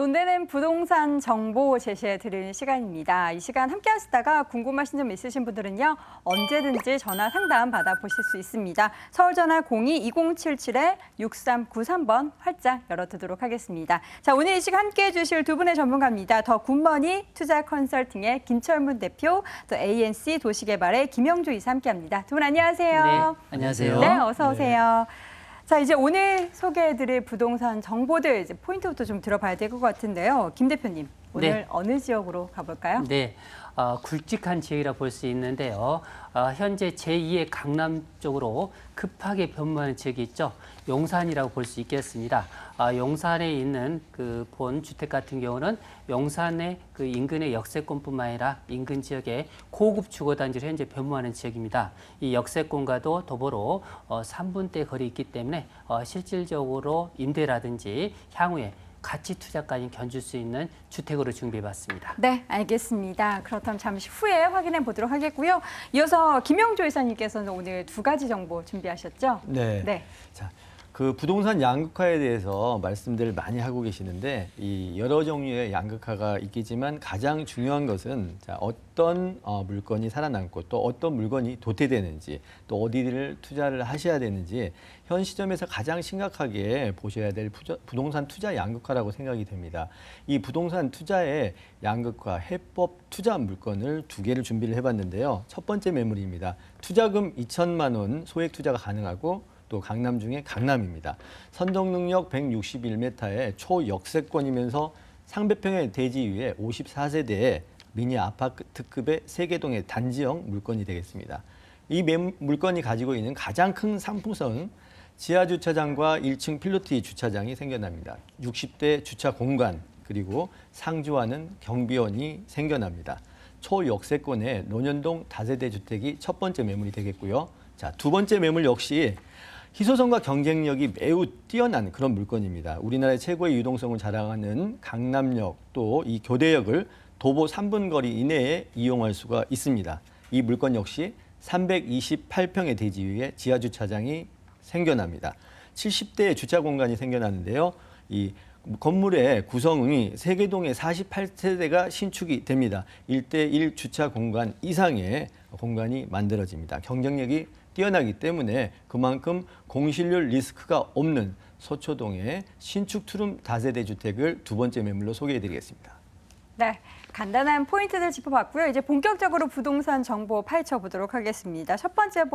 S1: 돈 되는 부동산 정보 제시해 드리는 시간입니다. 이 시간 함께 하시다가 궁금하신 점 있으신 분들은요. 언제든지 전화 상담 받아보실 수 있습니다. 서울 전화 02-2077-6393번 활짝 열어두도록 하겠습니다. 자, 오늘 이 시간 함께해 주실 두 분의 전문가입니다. 더 굿머니 투자 컨설팅의 김철문 대표, 또 ANC 도시개발의 김영주 이사 함께합니다. 두 분 안녕하세요.
S5: 네, 안녕하세요.
S1: 네, 어서 오세요. 자, 이제 오늘 소개해드릴 부동산 정보들 이제 포인트부터 좀 들어봐야 될 것 같은데요. 김 대표님, 오늘
S5: 네.
S1: 어느 지역으로 가볼까요?
S5: 네, 굵직한 지역이라 볼 수 있는데요. 현재 제2의 강남 쪽으로 급하게 변모하는 지역이 있죠. 용산이라고 볼 수 있겠습니다. 용산에 있는 그 본 주택 같은 경우는 용산의 그 인근의 역세권뿐만 아니라 인근 지역의 고급 주거단지로 현재 변모하는 지역입니다. 이 역세권과도 더불어 3분대 거리 있기 때문에 실질적으로 임대라든지 향후에 가치 투자까지 견줄 수 있는 주택으로 준비해봤습니다.
S1: 네, 알겠습니다. 그렇다면 잠시 후에 확인해 보도록 하겠고요. 이어서 김영조 이사님께서는 오늘 두 가지 정보 준비하셨죠?
S6: 네.
S1: 네.
S6: 자, 그 부동산 양극화에 대해서 말씀들을 많이 하고 계시는데 이 여러 종류의 양극화가 있겠지만 가장 중요한 것은 자, 어떤 물건이 살아남고 또 어떤 물건이 도태되는지 또 어디를 투자를 하셔야 되는지 현 시점에서 가장 심각하게 보셔야 될 부동산 투자 양극화라고 생각이 됩니다. 이 부동산 투자의 양극화 해법 투자 물건을 두 개를 준비를 해봤는데요. 첫 번째 매물입니다. 투자금 2천만 원 소액 투자가 가능하고 또 강남 중에 강남입니다. 선정 능력 161m의 초역세권이면서 상백평의 대지 위에 54세대의 미니 아파트급의 세개동의 단지형 물건이 되겠습니다. 이 물건이 가지고 있는 가장 큰 상품성은 지하 주차장과 1층 필로티 주차장이 생겨납니다. 60대 주차 공간 그리고 상주하는 경비원이 생겨납니다. 초역세권의 논현동 다세대 주택이 첫 번째 매물이 되겠고요. 자, 두 번째 매물 역시 희소성과 경쟁력이 매우 뛰어난 그런 물건입니다. 우리나라의 최고의 유동성을 자랑하는 강남역 또 이 교대역을 도보 3분 거리 이내에 이용할 수가 있습니다. 이 물건 역시 328평의 대지 위에 지하 주차장이 생겨납니다. 70대의 주차 공간이 생겨나는데요. 이 건물의 구성이 세개동의 48세대가 신축이 됩니다. 1대1 주차 공간 이상의 공간이 만들어집니다. 경쟁력이 뛰어나기 때문에 그만큼 공실률 리스크가 없는 서초동의 신축 투룸 다세대 주택을 두 번째 매물로 소개해드리겠습니다.
S1: 네, 간단한 포인트들 짚어봤고요. 이제 본격적으로 부동산 정보 파헤쳐 보도록 하겠습니다. 첫 번째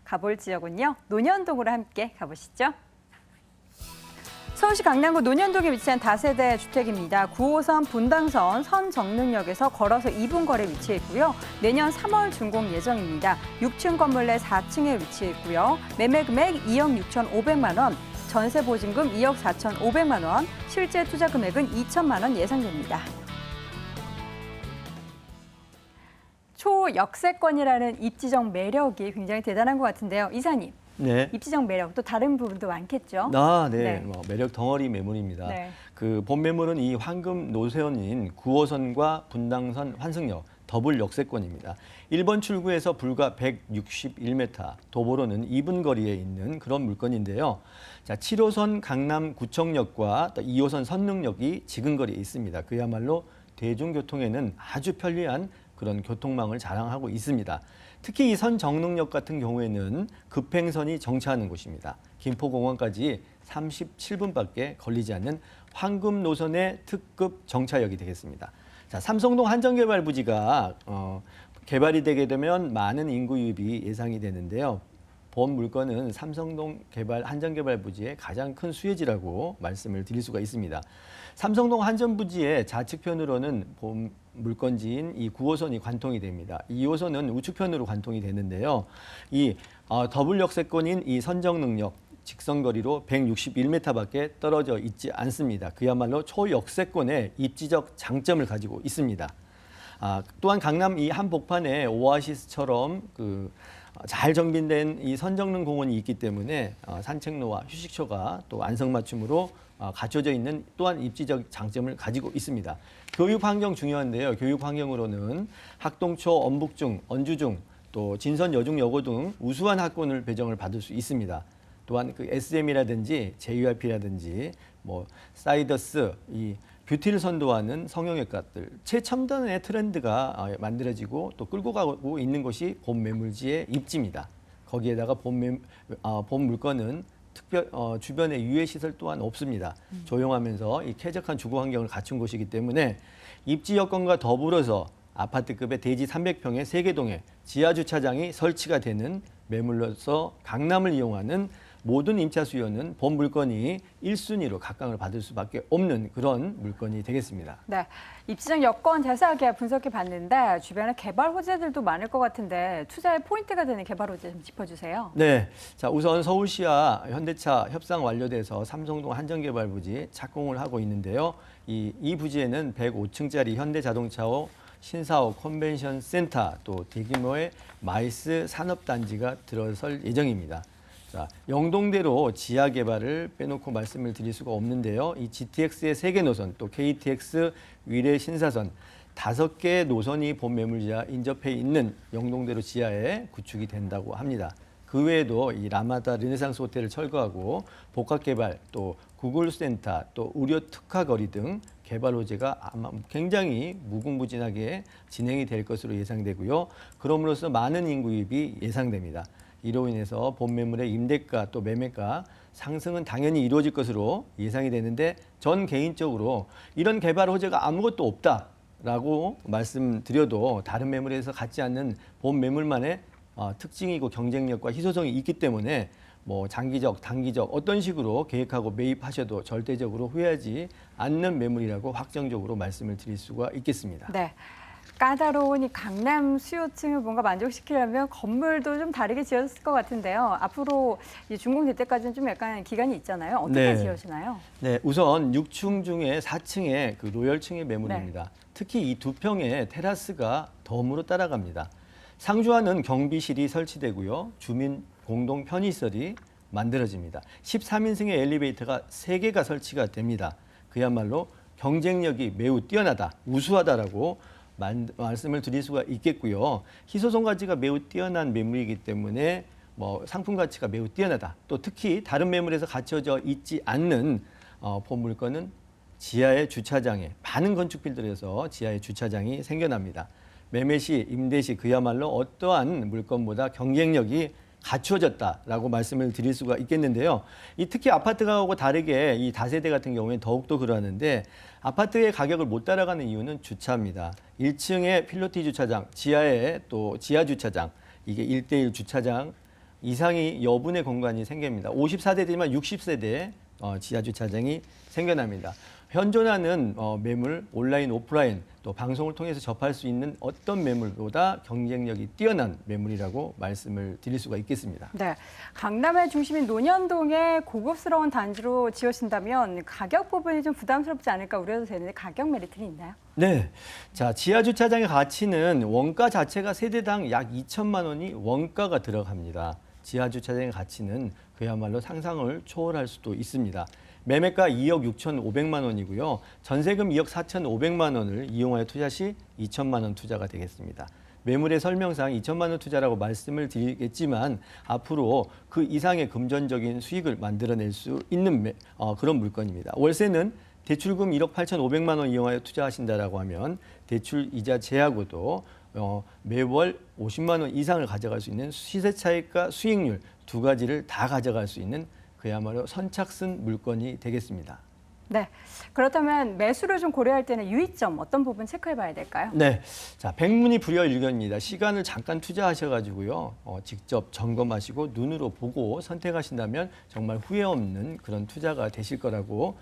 S1: 가볼 지역은요. 논현동으로 함께 가보시죠. 서울시 강남구 논현동에 위치한 다세대 주택입니다. 9호선 분당선 선정릉역에서 걸어서 2분 거리에 위치해 있고요. 내년 3월 준공 예정입니다. 6층 건물 내 4층에 위치해 있고요. 매매 금액 2억 6,500만 원, 전세 보증금 2억 4,500만 원, 실제 투자 금액은 2천만 원 예상됩니다. 초역세권이라는 입지적 매력이 굉장히 대단한 것 같은데요. 이사님.
S6: 네.
S1: 입지적 매력, 또 다른 부분도 많겠죠?
S6: 네.
S1: 네.
S6: 뭐 매력 덩어리 매물입니다.
S1: 네.
S6: 그 본 매물은 이 황금 노선인 9호선과 분당선 환승역 더블 역세권입니다. 1번 출구에서 불과 161m, 도보로는 2분 거리에 있는 그런 물건인데요. 자, 7호선 강남구청역과 또 2호선 선릉역이 지근거리에 있습니다. 그야말로 대중교통에는 아주 편리한 그런 교통망을 자랑하고 있습니다. 특히 이 선정릉역 같은 경우에는 급행선이 정차하는 곳입니다. 김포공원까지 37분밖에 걸리지 않는 황금 노선의 특급 정차역이 되겠습니다. 자, 삼성동 한정개발 부지가 개발이 되게 되면 많은 인구 유입이 예상이 되는데요. 본 물건은 삼성동 한정개발 부지의 가장 큰 수혜지라고 말씀을 드릴 수가 있습니다. 삼성동 한전부지의 좌측편으로는 본 물건지인 이 9호선이 관통이 됩니다. 2호선은 우측편으로 관통이 되는데요. 이 더블 역세권인 이 선정릉역 직선거리로 161m밖에 떨어져 있지 않습니다. 그야말로 초역세권의 입지적 장점을 가지고 있습니다. 또한 강남 이 한복판에 오아시스처럼 잘 정비된 이 선정릉 공원이 있기 때문에 산책로와 휴식처가 또 안성맞춤으로 갖춰져 있는 또한 입지적 장점을 가지고 있습니다. 교육 환경 중요한데요. 교육 환경으로는 학동초, 엄북중, 언주중, 또 진선, 여중, 여고 등 우수한 학군을 배정을 받을 수 있습니다. 또한 그 SM이라든지 JYP라든지 뭐 사이더스, 이 뷰티를 선도하는 성형외과들, 최첨단의 트렌드가 만들어지고 또 끌고 가고 있는 것이 본 매물지의 입지입니다. 거기에다가 본 물건은 주변에 유해 시설 또한 없습니다. 조용하면서 이 쾌적한 주거 환경을 갖춘 곳이기 때문에 입지 여건과 더불어서 아파트급의 대지 300평의 3개 동에 지하 주차장이 설치가 되는 매물로서 강남을 이용하는 모든 임차 수요는 본 물건이 1순위로 각광을 받을 수밖에 없는 그런 물건이 되겠습니다.
S1: 네, 입지적 여건 자세하게 분석해 봤는데 주변에 개발 호재들도 많을 것 같은데 투자의 포인트가 되는 개발 호재 좀 짚어주세요.
S6: 네, 자 우선 서울시와 현대차 협상 완료돼서 삼성동 한정개발부지 착공을 하고 있는데요. 이 부지에는 105층짜리 현대자동차호 신사옥 컨벤션 센터 또 대규모의 마이스 산업단지가 들어설 예정입니다. 자, 영동대로 지하 개발을 빼놓고 말씀을 드릴 수가 없는데요. 이 GTX의 3개 노선, 또 KTX 위례 신사선 5개 노선이 본 매물지와 인접해 있는 영동대로 지하에 구축이 된다고 합니다. 그 외에도 이 라마다 르네상스 호텔을 철거하고 복합 개발, 또 구글 센터, 또 의료 특화 거리 등 개발 호재가 아마 굉장히 무궁무진하게 진행이 될 것으로 예상되고요. 그럼으로써 많은 인구 유입이 예상됩니다. 이로 인해서 본 매물의 임대가 또 매매가 상승은 당연히 이루어질 것으로 예상이 되는데 전 개인적으로 이런 개발 호재가 아무것도 없다라고 말씀드려도 다른 매물에서 갖지 않는 본 매물만의 특징이고 경쟁력과 희소성이 있기 때문에 뭐 장기적, 단기적 어떤 식으로 계획하고 매입하셔도 절대적으로 후회하지 않는 매물이라고 확정적으로 말씀을 드릴 수가 있겠습니다.
S1: 네. 까다로운 이 강남 수요층을 뭔가 만족시키려면 건물도 좀 다르게 지었을 것 같은데요. 앞으로 이 준공될 때까지는 좀 약간 기간이 있잖아요. 어떻게
S6: 네.
S1: 지으시나요?
S6: 네, 우선 6층 중에 4층의 그 로열층의 매물입니다.
S1: 네.
S6: 특히 이 2평의 테라스가 덤으로 따라갑니다. 상주하는 경비실이 설치되고요. 주민 공동 편의시설이 만들어집니다. 13인승의 엘리베이터가 3개가 설치가 됩니다. 그야말로 경쟁력이 매우 뛰어나다, 우수하다라고 말씀을 드릴 수가 있겠고요. 희소성 가치가 매우 뛰어난 매물이기 때문에 상품 가치가 매우 뛰어나다. 또 특히 다른 매물에서 갖춰져 있지 않는 본 물건은 지하의 주차장에 많은 건축빌들에서 지하의 주차장이 생겨납니다. 매매 시, 임대 시 그야말로 어떠한 물건보다 경쟁력이 갖추어졌다라고 말씀을 드릴 수가 있겠는데요. 특히 아파트하고 다르게 이 다세대 같은 경우에는 더욱더 그러는데 아파트의 가격을 못 따라가는 이유는 주차입니다. 1층에 필로티 주차장, 지하에 또 지하 주차장, 이게 1대1 주차장 이상이 여분의 공간이 생깁니다. 54세대지만 60세대 지하 주차장이 생겨납니다. 현존하는 매물, 온라인, 오프라인, 또 방송을 통해서 접할 수 있는 어떤 매물보다 경쟁력이 뛰어난 매물이라고 말씀을 드릴 수가 있겠습니다.
S1: 네, 강남의 중심인 논현동에 고급스러운 단지로 지어진다면 가격 부분이 좀 부담스럽지 않을까 우려도 되는데 가격 메리트는 있나요?
S6: 네, 자 지하 주차장의 가치는 원가 자체가 세대당 약 2천만 원이 원가가 들어갑니다. 지하 주차장의 가치는 그야말로 상상을 초월할 수도 있습니다. 매매가 2억 6,500만 원이고요. 전세금 2억 4,500만 원을 이용하여 투자 시 2천만 원 투자가 되겠습니다. 매물의 설명상 2천만 원 투자라고 말씀을 드리겠지만 앞으로 그 이상의 금전적인 수익을 만들어낼 수 있는 그런 물건입니다. 월세는 대출금 1억 8,500만 원 이용하여 투자하신다라고 하면 대출 이자 제하고도 매월 50만 원 이상을 가져갈 수 있는 시세 차익과 수익률 두 가지를 다 가져갈 수 있는 그야말로 선착순 물건이 되겠습니다.
S1: 네, 그렇다면 매수를 좀 고려할 때는 유의점 어떤 부분 체크해 봐야 될까요?
S6: 네, 자 백문이 불여일견입니다. 시간을 잠깐 투자하셔가지고요, 직접 점검하시고 눈으로 보고 선택하신다면 정말 후회 없는 그런 투자가 되실 거라고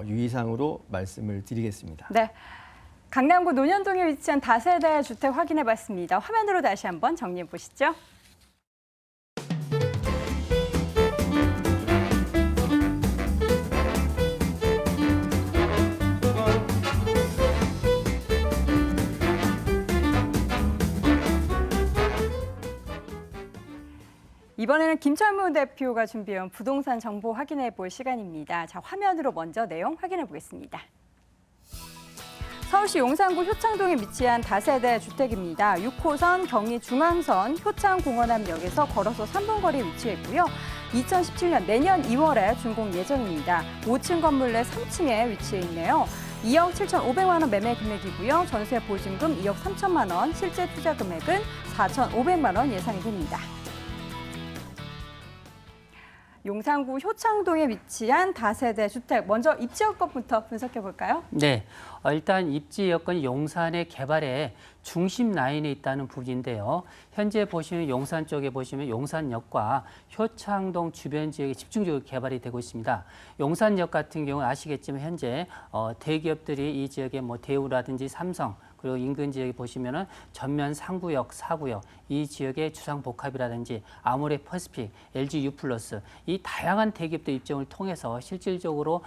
S6: 유의사항으로 말씀을 드리겠습니다.
S1: 네, 강남구 논현동에 위치한 다세대 주택 확인해 봤습니다. 화면으로 다시 한번 정리해 보시죠. 이번에는 김철무 대표가 준비한 부동산 정보 확인해 볼 시간입니다. 자, 화면으로 먼저 내용 확인해 보겠습니다. 서울시 용산구 효창동에 위치한 다세대 주택입니다. 6호선 경의중앙선 효창공원암역에서 걸어서 3분 거리에 위치해 있고요. 2017년 내년 2월에 준공 예정입니다. 5층 건물 내 3층에 위치해 있네요. 2억 7,500만 원 매매 금액이고요. 전세 보증금 2억 3천만 원, 실제 투자 금액은 4,500만 원 예상이 됩니다. 용산구 효창동에 위치한 다세대 주택, 먼저 입지 여건부터 분석해 볼까요?
S5: 네, 일단 입지 여건이 용산의 개발에 중심 라인에 있다는 부분인데요. 현재 보시면 용산 쪽에 보시면 용산역과 효창동 주변 지역이 집중적으로 개발이 되고 있습니다. 용산역 같은 경우는 아시겠지만 현재 대기업들이 이 지역에 뭐 대우라든지 삼성 그리고 인근 지역에 보시면은 전면 상구역, 사구역 이 지역의 주상복합이라든지 아모레 퍼시픽, LG U+, 이 다양한 대기업들 입점을 통해서 실질적으로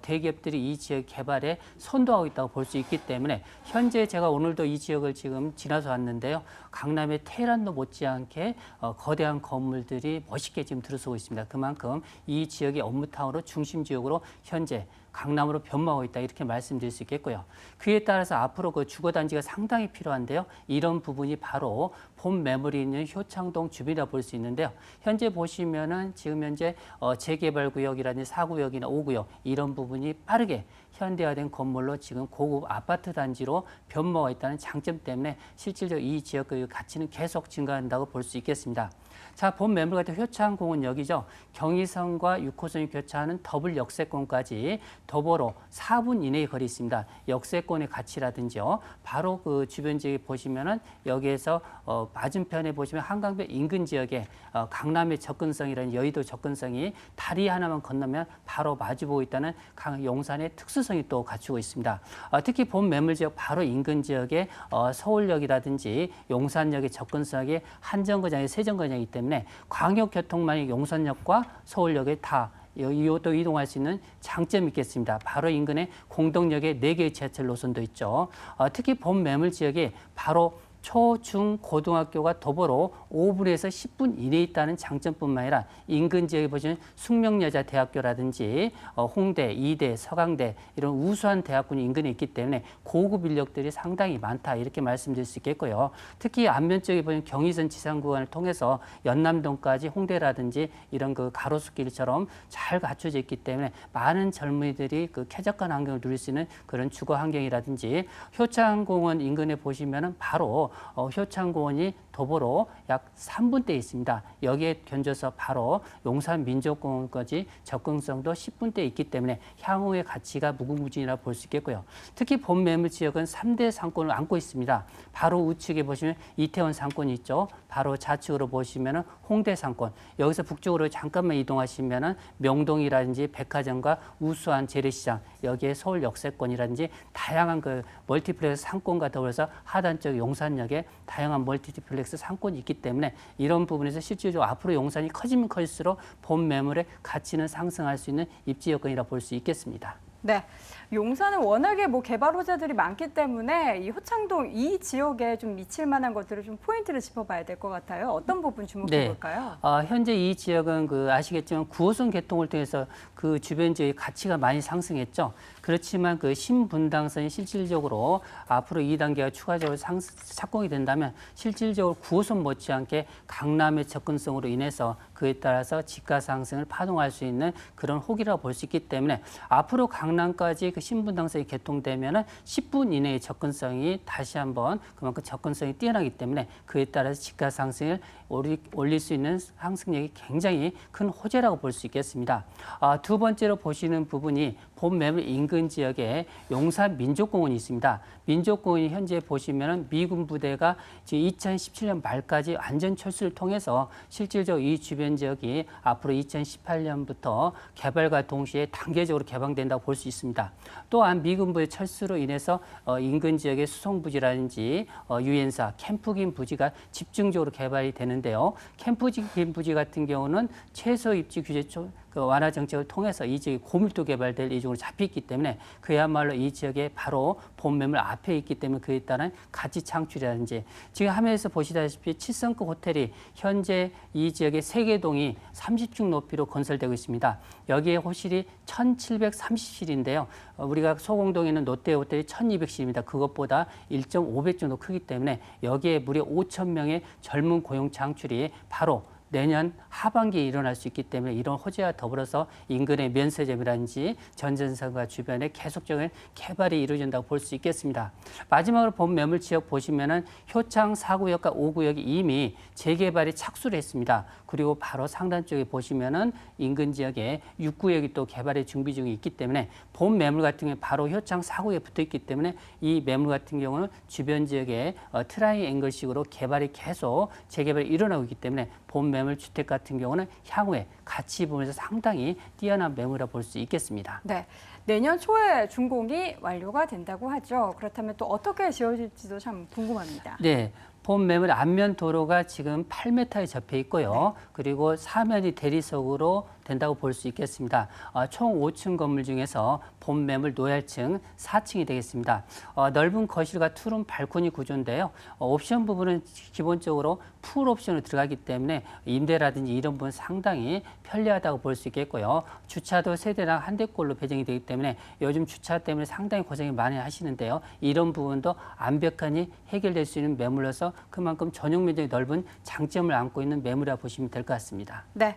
S5: 대기업들이 이 지역 개발에 선도하고 있다고 볼 수 있기 때문에 현재 제가 오늘도 이 지역을 지금 지나서 왔는데요. 강남의 테헤란도 못지않게 거대한 건물들이 멋있게 지금 들어서고 있습니다. 그만큼 이 지역의 업무타운으로 중심 지역으로 현재 강남으로 변모하고 있다 이렇게 말씀드릴 수 있겠고요. 그에 따라서 앞으로 그 주거단지가 상당히 필요한데요. 이런 부분이 바로 본 매물이 있는 효창동 주변이라 볼 수 있는데요. 현재 보시면은 지금 현재 재개발구역이라든지 4구역이나 5구역 이런 부분이 빠르게 현대화된 건물로 지금 고급 아파트 단지로 변모가 있다는 장점 때문에 실질적으로 이 지역의 가치는 계속 증가한다고 볼 수 있겠습니다. 자, 본 매물 같은 효창공원역이죠. 경의선과 6호선이 교차하는 더블 역세권까지 도보로 4분 이내의 거리 있습니다. 역세권의 가치라든지요. 바로 그 주변 지역에 보시면은 여기에서 맞은편에 보시면 한강변 인근 지역에 강남의 접근성이라는 여의도 접근성이 다리 하나만 건너면 바로 마주보고 있다는 용산의 특수성이 또 갖추고 있습니다. 특히 본 매물 지역 바로 인근 지역에 서울역이라든지 용산역의 접근성이 한정거장이 세정거장이기 때문에 광역교통망이 용산역과 서울역에 다 이것도 이동할 수 있는 장점이 있겠습니다. 바로 인근에 공동역에 4개의 지하철 노선도 있죠. 특히 본 매물 지역에 바로 초, 중, 고등학교가 도보로 5분에서 10분 이내에 있다는 장점뿐만 아니라 인근 지역에 보시면 숙명여자대학교라든지 홍대, 이대, 서강대 이런 우수한 대학군이 인근에 있기 때문에 고급 인력들이 상당히 많다 이렇게 말씀드릴 수 있겠고요. 특히 안면 쪽에 보면 경의선 지상 구간을 통해서 연남동까지 홍대라든지 이런 그 가로수길처럼 잘 갖춰져 있기 때문에 많은 젊은이들이 그 쾌적한 환경을 누릴 수 있는 그런 주거 환경이라든지 효창공원 인근에 보시면은 바로 효창공원이 도보로 약 3분대에 있습니다. 여기에 견줘서 바로 용산민족공원까지 접근성도 10분대에 있기 때문에 향후의 가치가 무궁무진이라 볼 수 있겠고요. 특히 본 매물 지역은 3대 상권을 안고 있습니다. 바로 우측에 보시면 이태원 상권이 있죠. 바로 좌측으로 보시면 홍대 상권. 여기서 북쪽으로 잠깐만 이동하시면 명동이라든지 백화점과 우수한 재래시장, 여기에 서울 역세권이라든지 다양한 그 멀티플렉스 상권과 더불어서 하단 쪽 용산역에 다양한 멀티플렉스 상권이 있기 때문에 이런 부분에서 실질적으로 앞으로 용산이 커지면 커질수록 본 매물의 가치는 상승할 수 있는 입지 여건이라 볼 수 있겠습니다.
S1: 네, 용산은 워낙에 뭐 개발 호재들이 많기 때문에 이 효창동 이 지역에 좀 미칠 만한 것들을 좀 포인트를 짚어봐야 될 것 같아요. 어떤 부분 주목해 볼까요?
S5: 현재 이 지역은 그 아시겠지만 9호선 개통을 통해서 그 주변 지역의 가치가 많이 상승했죠. 그렇지만 그 신분당선이 실질적으로 앞으로 2단계가 추가적으로 착공이 된다면 실질적으로 9호선 못지않게 강남의 접근성으로 인해서 그에 따라서 집가 상승을 파동할 수 있는 그런 호기라고 볼 수 있기 때문에 앞으로 강남까지 그 신분당선이 개통되면은 10분 이내의 접근성이 다시 한번 그만큼 접근성이 뛰어나기 때문에 그에 따라서 집가 상승을 올릴 수 있는 상승력이 굉장히 큰 호재라고 볼 수 있겠습니다. 두 번째로 보시는 부분이 본 매물 인근 지역에 용산 민족공원이 있습니다. 민족공원이 현재 보시면은 미군 부대가 2017년 말까지 안전 철수를 통해서 실질적으로 이 주변 지역이 앞으로 2018년부터 개발과 동시에 단계적으로 개방된다고 볼 수 있습니다. 또한 미군 부대 철수로 인해서 인근 지역의 수송부지라든지 유엔사, 캠프긴 부지가 집중적으로 개발이 되는데요. 캠프긴 부지 같은 경우는 최소 입지 규제 완화 정책을 통해서 이 지역이 고밀도 개발될 예정으로 잡혀있기 때문에 그야말로 이 지역에 바로 본 매물 앞에 있기 때문에 그에 따른 가치 창출이라든지 지금 화면에서 보시다시피 7성급 호텔이 현재 이 지역의 3개 동이 30층 높이로 건설되고 있습니다. 여기에 호실이 1730실인데요. 우리가 소공동에 있는 롯데호텔이 1200실입니다. 그것보다 1.5배 정도 크기 때문에 여기에 무려 5,000명의 젊은 고용 창출이 바로 내년 하반기에 일어날 수 있기 때문에 이런 호재와 더불어서 인근의 면세점이라든지 전전선과 주변에 계속적인 개발이 이루어진다고 볼 수 있겠습니다. 마지막으로 본 매물 지역 보시면은 효창 4구역과 5구역이 이미 재개발이 착수를 했습니다. 그리고 바로 상단 쪽에 보시면은 인근 지역에 6구역이 또 개발의 준비 중에 있기 때문에 본 매물 같은 경우에 바로 효창 4구역에 붙어 있기 때문에 이 매물 같은 경우는 주변 지역에 트라이앵글식으로 개발이 계속 재개발이 일어나고 있기 때문에 본 매물 주택 같은 경우는 향후에 가치 부분에서 상당히 뛰어난 매물이라 볼 수 있겠습니다.
S1: 네. 내년 초에 준공이 완료가 된다고 하죠. 그렇다면 또 어떻게 지어질지도 참 궁금합니다.
S5: 네. 본 매물 앞면 도로가 지금 8m에 접해 있고요. 그리고 사면이 대리석으로 된다고 볼 수 있겠습니다. 총 5층 건물 중에서 본 매물 노얄층 4층이 되겠습니다. 넓은 거실과 투룸 발코니 구조인데요. 옵션 부분은 기본적으로 풀 옵션으로 들어가기 때문에 임대라든지 이런 부분 상당히 편리하다고 볼 수 있겠고요. 주차도 세대당 한 대꼴로 배정이 되기 때문에 요즘 주차 때문에 상당히 고생이 많이 하시는데요. 이런 부분도 완벽하니 해결될 수 있는 매물로서 그만큼 전용 면적이 넓은 장점을 안고 있는 매물이라 보시면 될 것 같습니다.
S1: 네.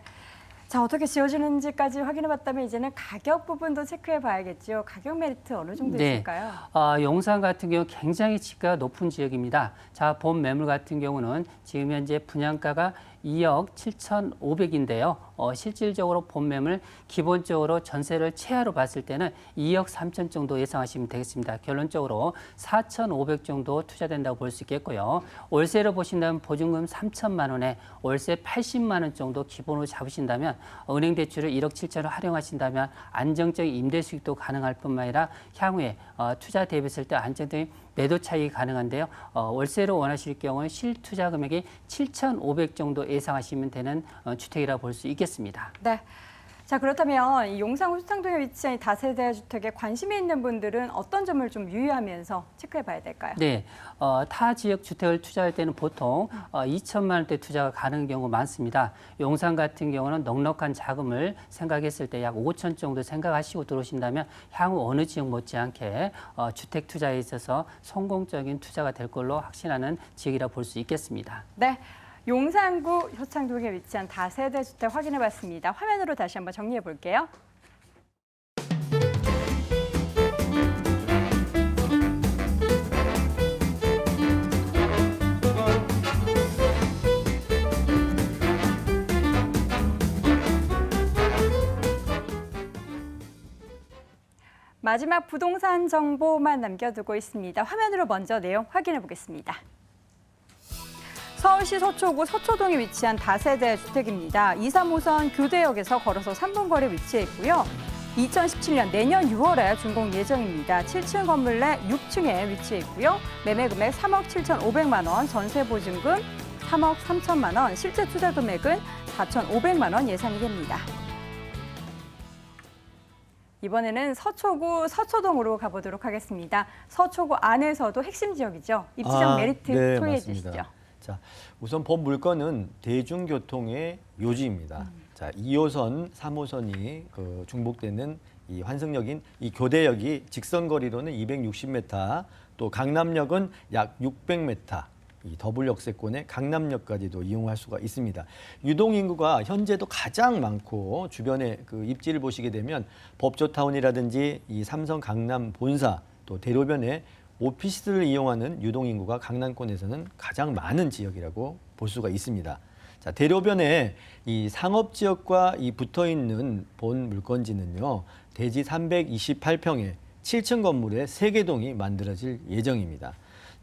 S1: 자, 어떻게 지어지는지까지 확인해봤다면 이제는 가격 부분도 체크해봐야겠죠. 가격 메리트 어느 정도 있을까요?
S5: 용산 같은 경우 굉장히 지가가 높은 지역입니다. 자, 본 매물 같은 경우는 지금 현재 분양가가 2억 7,500인데요. 실질적으로 본 매물 기본적으로 전세를 최하로 봤을 때는 2억 3천 정도 예상하시면 되겠습니다. 결론적으로 4,500 정도 투자된다고 볼 수 있겠고요. 월세로 보신다면 보증금 3천만 원에 월세 80만 원 정도 기본으로 잡으신다면 은행 대출을 1억 7천을 활용하신다면 안정적인 임대 수익도 가능할 뿐만 아니라 향후에 투자 대비했을 때 안정적인 매도 차익이 가능한데요. 월세로 원하실 경우는 실투자 금액이 7,500 정도 예상하시면 되는 주택이라고 볼 수 있겠습니다.
S1: 네. 자, 그렇다면 이 용산 후창동에 위치한 이 다세대 주택에 관심이 있는 분들은 어떤 점을 좀 유의하면서 체크해봐야 될까요?
S5: 네, 타 지역 주택을 투자할 때는 보통 2천만 원대 투자가 가능한 경우가 많습니다. 용산 같은 경우는 넉넉한 자금을 생각했을 때 약 5천 정도 생각하시고 들어오신다면 향후 어느 지역 못지않게 주택 투자에 있어서 성공적인 투자가 될 걸로 확신하는 지역이라 볼 수 있겠습니다.
S1: 네. 용산구 효창동에 위치한 다세대 주택 확인해봤습니다. 화면으로 다시 한번 정리해볼게요. 마지막 부동산 정보만 남겨두고 있습니다. 화면으로 먼저 내용 확인해 보겠습니다. 서울시 서초구 서초동에 위치한 다세대 주택입니다. 2, 3호선 교대역에서 걸어서 3분 거리에 위치해 있고요. 2017년 내년 6월에 준공 예정입니다. 7층 건물 내 6층에 위치해 있고요. 매매 금액 3억 7,500만 원, 전세 보증금 3억 3천만 원, 실제 투자 금액은 4,500만 원 예상이 됩니다. 이번에는 서초구 서초동으로 가보도록 하겠습니다. 서초구 안에서도 핵심 지역이죠. 입지적 메리트
S6: 네,
S1: 소개해
S6: 맞습니다.
S1: 주시죠.
S6: 자, 우선 본 물건은 대중교통의 요지입니다. 자, 2호선, 3호선이 중복되는 이 환승역인 이 교대역이 직선 거리로는 260m, 또 강남역은 약 600m. 이 더블 역세권의 강남역까지도 이용할 수가 있습니다. 유동 인구가 현재도 가장 많고 주변의 그 입지를 보시게 되면 법조타운이라든지 이 삼성 강남 본사 또 대로변에 오피스를 이용하는 유동 인구가 강남권에서는 가장 많은 지역이라고 볼 수가 있습니다. 자, 대로변에 이 상업 지역과 이 붙어 있는 본 물건지는요, 대지 328평에 7층 건물에 3개 동이 만들어질 예정입니다.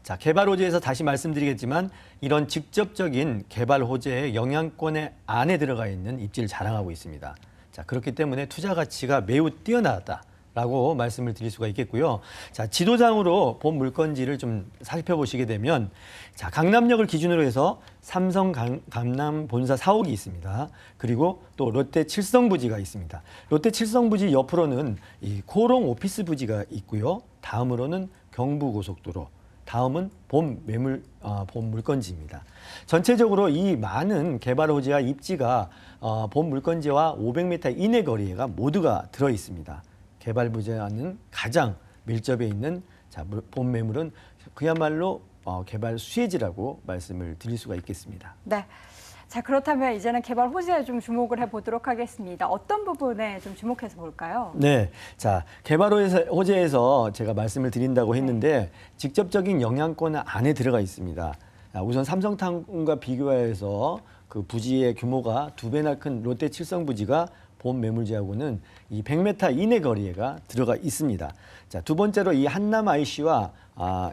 S6: 자, 개발 호재에서 다시 말씀드리겠지만 이런 직접적인 개발 호재의 영향권의 안에 들어가 있는 입지를 자랑하고 있습니다. 자, 그렇기 때문에 투자 가치가 매우 뛰어나다라고 말씀을 드릴 수가 있겠고요. 자, 지도상으로 본 물건지를 좀 살펴보시게 되면 자, 강남역을 기준으로 해서 삼성 강남 본사 사옥이 있습니다. 그리고 또 롯데 칠성부지가 있습니다. 롯데 칠성부지 옆으로는 이 코롱 오피스 부지가 있고요. 다음으로는 경부고속도로, 다음은 본 물건지입니다. 전체적으로 이 많은 개발 호재와 입지가 본 물건지와 500m 이내 거리가 모두가 들어 있습니다. 개발 부지와는 가장 밀접해 있는 본 매물은 그야말로 개발 수혜지라고 말씀을 드릴 수가 있겠습니다.
S1: 네. 자, 그렇다면 이제는 개발 호재에 좀 주목을 해보도록 하겠습니다. 어떤 부분에 좀 주목해서 볼까요?
S6: 네. 자, 개발 호재에서 제가 말씀을 드린다고 했는데 직접적인 영향권 안에 들어가 있습니다. 우선 삼성타운과 비교해서 그 부지의 규모가 2배나 큰 롯데 칠성부지가 본 매물지하고는 이 100m 이내 거리가 들어가 있습니다. 자, 두 번째로 이 한남 IC와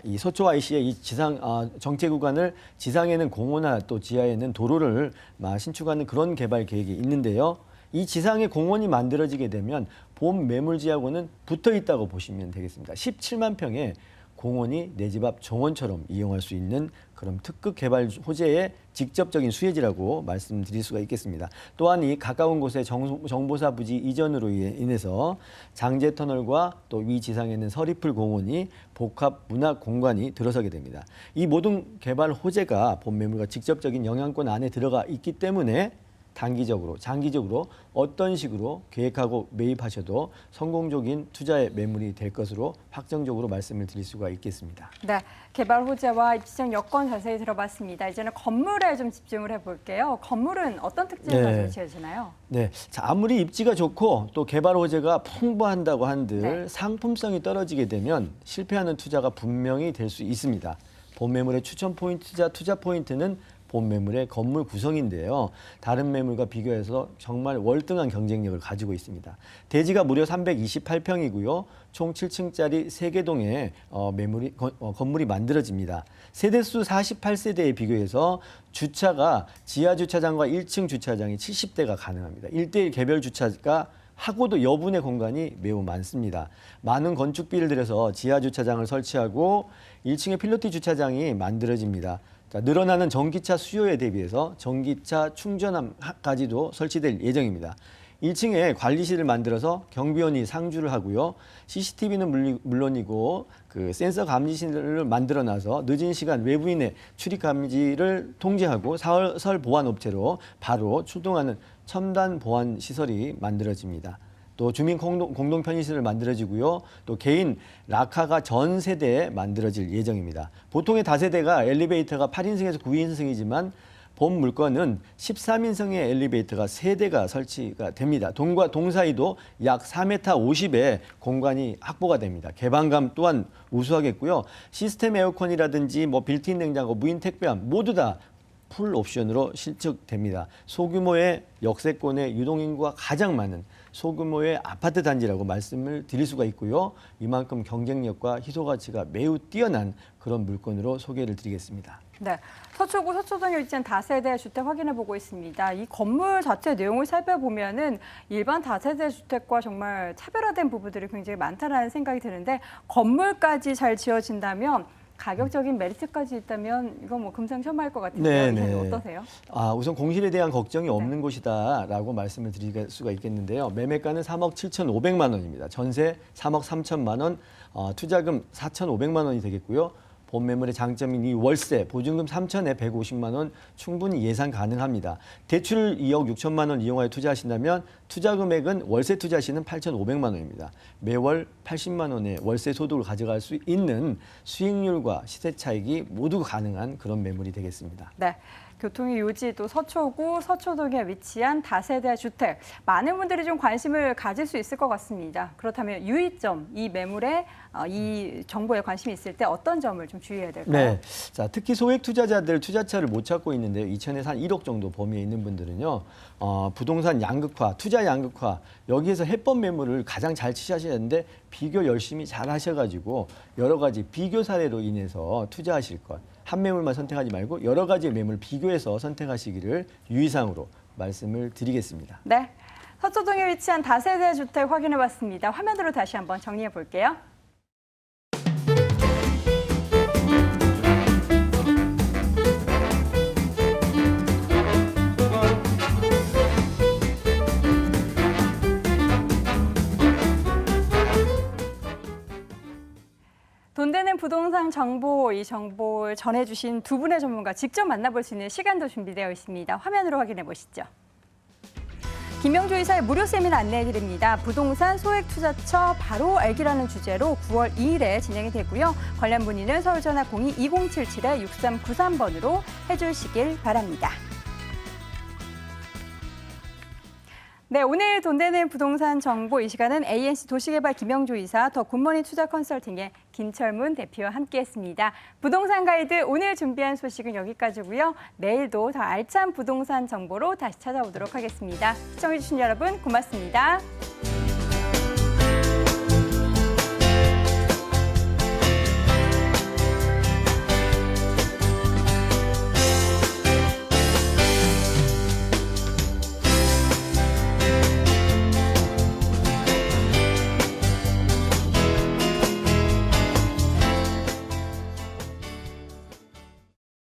S6: 이 서초 IC의 이 지상 정체 구간을 지상에는 공원화 또 지하에는 도로를 신축하는 그런 개발 계획이 있는데요. 이 지상에 공원이 만들어지게 되면 본 매물지하고는 붙어 있다고 보시면 되겠습니다. 17만 평의 공원이 내 집 앞 정원처럼 이용할 수 있는 그런 특급 개발 호재의 직접적인 수혜지라고 말씀드릴 수가 있겠습니다. 또한 이 가까운 곳에 정보사 부지 이전으로 인해서 장제터널과 또 위 지상에는 서리풀 공원이 복합 문화 공간이 들어서게 됩니다. 이 모든 개발 호재가 본 매물과 직접적인 영향권 안에 들어가 있기 때문에 단기적으로, 장기적으로 어떤 식으로 계획하고 매입하셔도 성공적인 투자의 매물이 될 것으로 확정적으로 말씀을 드릴 수가 있겠습니다.
S1: 네, 개발 호재와 입지적 여건 자세히 들어봤습니다. 이제는 건물에 좀 집중을 해볼게요. 건물은 어떤 특징을 가지고 지어지나요?
S6: 네, 자, 아무리 입지가 좋고 또 개발 호재가 풍부한다고 한들
S1: 네.
S6: 상품성이 떨어지게 되면 실패하는 투자가 분명히 될 수 있습니다. 본 매물의 추천 포인트자 투자 포인트는 본 매물의 건물 구성인데요. 다른 매물과 비교해서 정말 월등한 경쟁력을 가지고 있습니다. 대지가 무려 328평이고요. 총 7층짜리 3개 동의 건물이 만들어집니다. 세대수 48세대에 비교해서 주차가 지하 주차장과 1층 주차장이 70대가 가능합니다. 1대1 개별 주차가 하고도 여분의 공간이 매우 많습니다. 많은 건축비를 들여서 지하 주차장을 설치하고 1층에 필로티 주차장이 만들어집니다. 자, 늘어나는 전기차 수요에 대비해서 전기차 충전함까지도 설치될 예정입니다. 1층에 관리실을 만들어서 경비원이 상주를 하고요. CCTV는 물론이고 그 센서 감지실을 만들어놔서 늦은 시간 외부인의 출입 감지를 통제하고 사설 보안 업체로 바로 출동하는 첨단 보안 시설이 만들어집니다. 또 주민 공동 편의실을 만들어지고요. 또 개인 락카가 전 세대에 만들어질 예정입니다. 보통의 다세대가 엘리베이터가 8인승에서 9인승이지만 본 물건은 13인승의 엘리베이터가 3대가 설치가 됩니다. 동과 동 사이도 약 4m 50의 공간이 확보가 됩니다. 개방감 또한 우수하겠고요. 시스템 에어컨이라든지 빌트인 냉장고, 무인 택배함 모두 다 풀 옵션으로 실측됩니다. 소규모의 역세권의 유동인구가 가장 많은 소규모의 아파트 단지라고 말씀을 드릴 수가 있고요. 이만큼 경쟁력과 희소 가치가 매우 뛰어난 그런 물건으로 소개를 드리겠습니다.
S1: 네, 서초구 서초동에 위치한 다세대 주택 확인해 보고 있습니다. 이 건물 자체 내용을 살펴보면은 일반 다세대 주택과 정말 차별화된 부분들이 굉장히 많다는 생각이 드는데 건물까지 잘 지어진다면 가격적인 메리트까지 있다면 이건 금상첨화일 것 같은데요.
S6: 네.
S1: 어떠세요?
S6: 우선 공실에 대한 걱정이 없는 곳이다라고 말씀을 드릴 수가 있겠는데요. 매매가는 3억 7,500만 원입니다. 전세 3억 3천만 원, 투자금 4,500만 원이 되겠고요. 본 매물의 장점인 이 월세, 보증금 3천에 150만 원 충분히 예상 가능합니다. 대출 2억 6천만 원 이용하여 투자하신다면 투자 금액은 월세 투자 시는 8,500만 원입니다. 매월 80만 원의 월세 소득을 가져갈 수 있는 수익률과 시세 차익이 모두 가능한 그런 매물이 되겠습니다.
S1: 네. 교통의 요지도 서초구 서초동에 위치한 다세대 주택. 많은 분들이 좀 관심을 가질 수 있을 것 같습니다. 그렇다면 유의점, 이 매물에 이 정보에 관심이 있을 때 어떤 점을 좀 주의해야 될까요?
S6: 네, 자 특히 소액 투자자들 투자처를 못 찾고 있는데요. 2천에서 한 1억 정도 범위에 있는 분들은요. 부동산 양극화, 투자 양극화 여기에서 해법 매물을 가장 잘 취하셔야 하는데 비교 열심히 잘 하셔가지고 여러 가지 비교 사례로 인해서 투자하실 것. 한 매물만 선택하지 말고 여러 가지의 매물 비교해서 선택하시기를 유의사항으로 말씀을 드리겠습니다.
S1: 네, 서초동에 위치한 다세대 주택 확인해봤습니다. 화면으로 다시 한번 정리해 볼게요. 돈 되는 부동산 정보, 이 정보를 전해주신 두 분의 전문가 직접 만나볼 수 있는 시간도 준비되어 있습니다. 화면으로 확인해 보시죠. 김명주 이사의 무료 세미나 안내해드립니다. 부동산 소액 투자처 바로 알기라는 주제로 9월 2일에 진행이 되고요. 관련 문의는 서울전화 02-2077-6393번으로 해주시길 바랍니다. 네, 오늘 돈 되는 부동산 정보 이 시간은 ANC 도시개발 김영조 이사, 더 굿모닝 투자 컨설팅의 김철문 대표와 함께했습니다. 부동산 가이드 오늘 준비한 소식은 여기까지고요. 내일도 더 알찬 부동산 정보로 다시 찾아오도록 하겠습니다. 시청해주신 여러분 고맙습니다.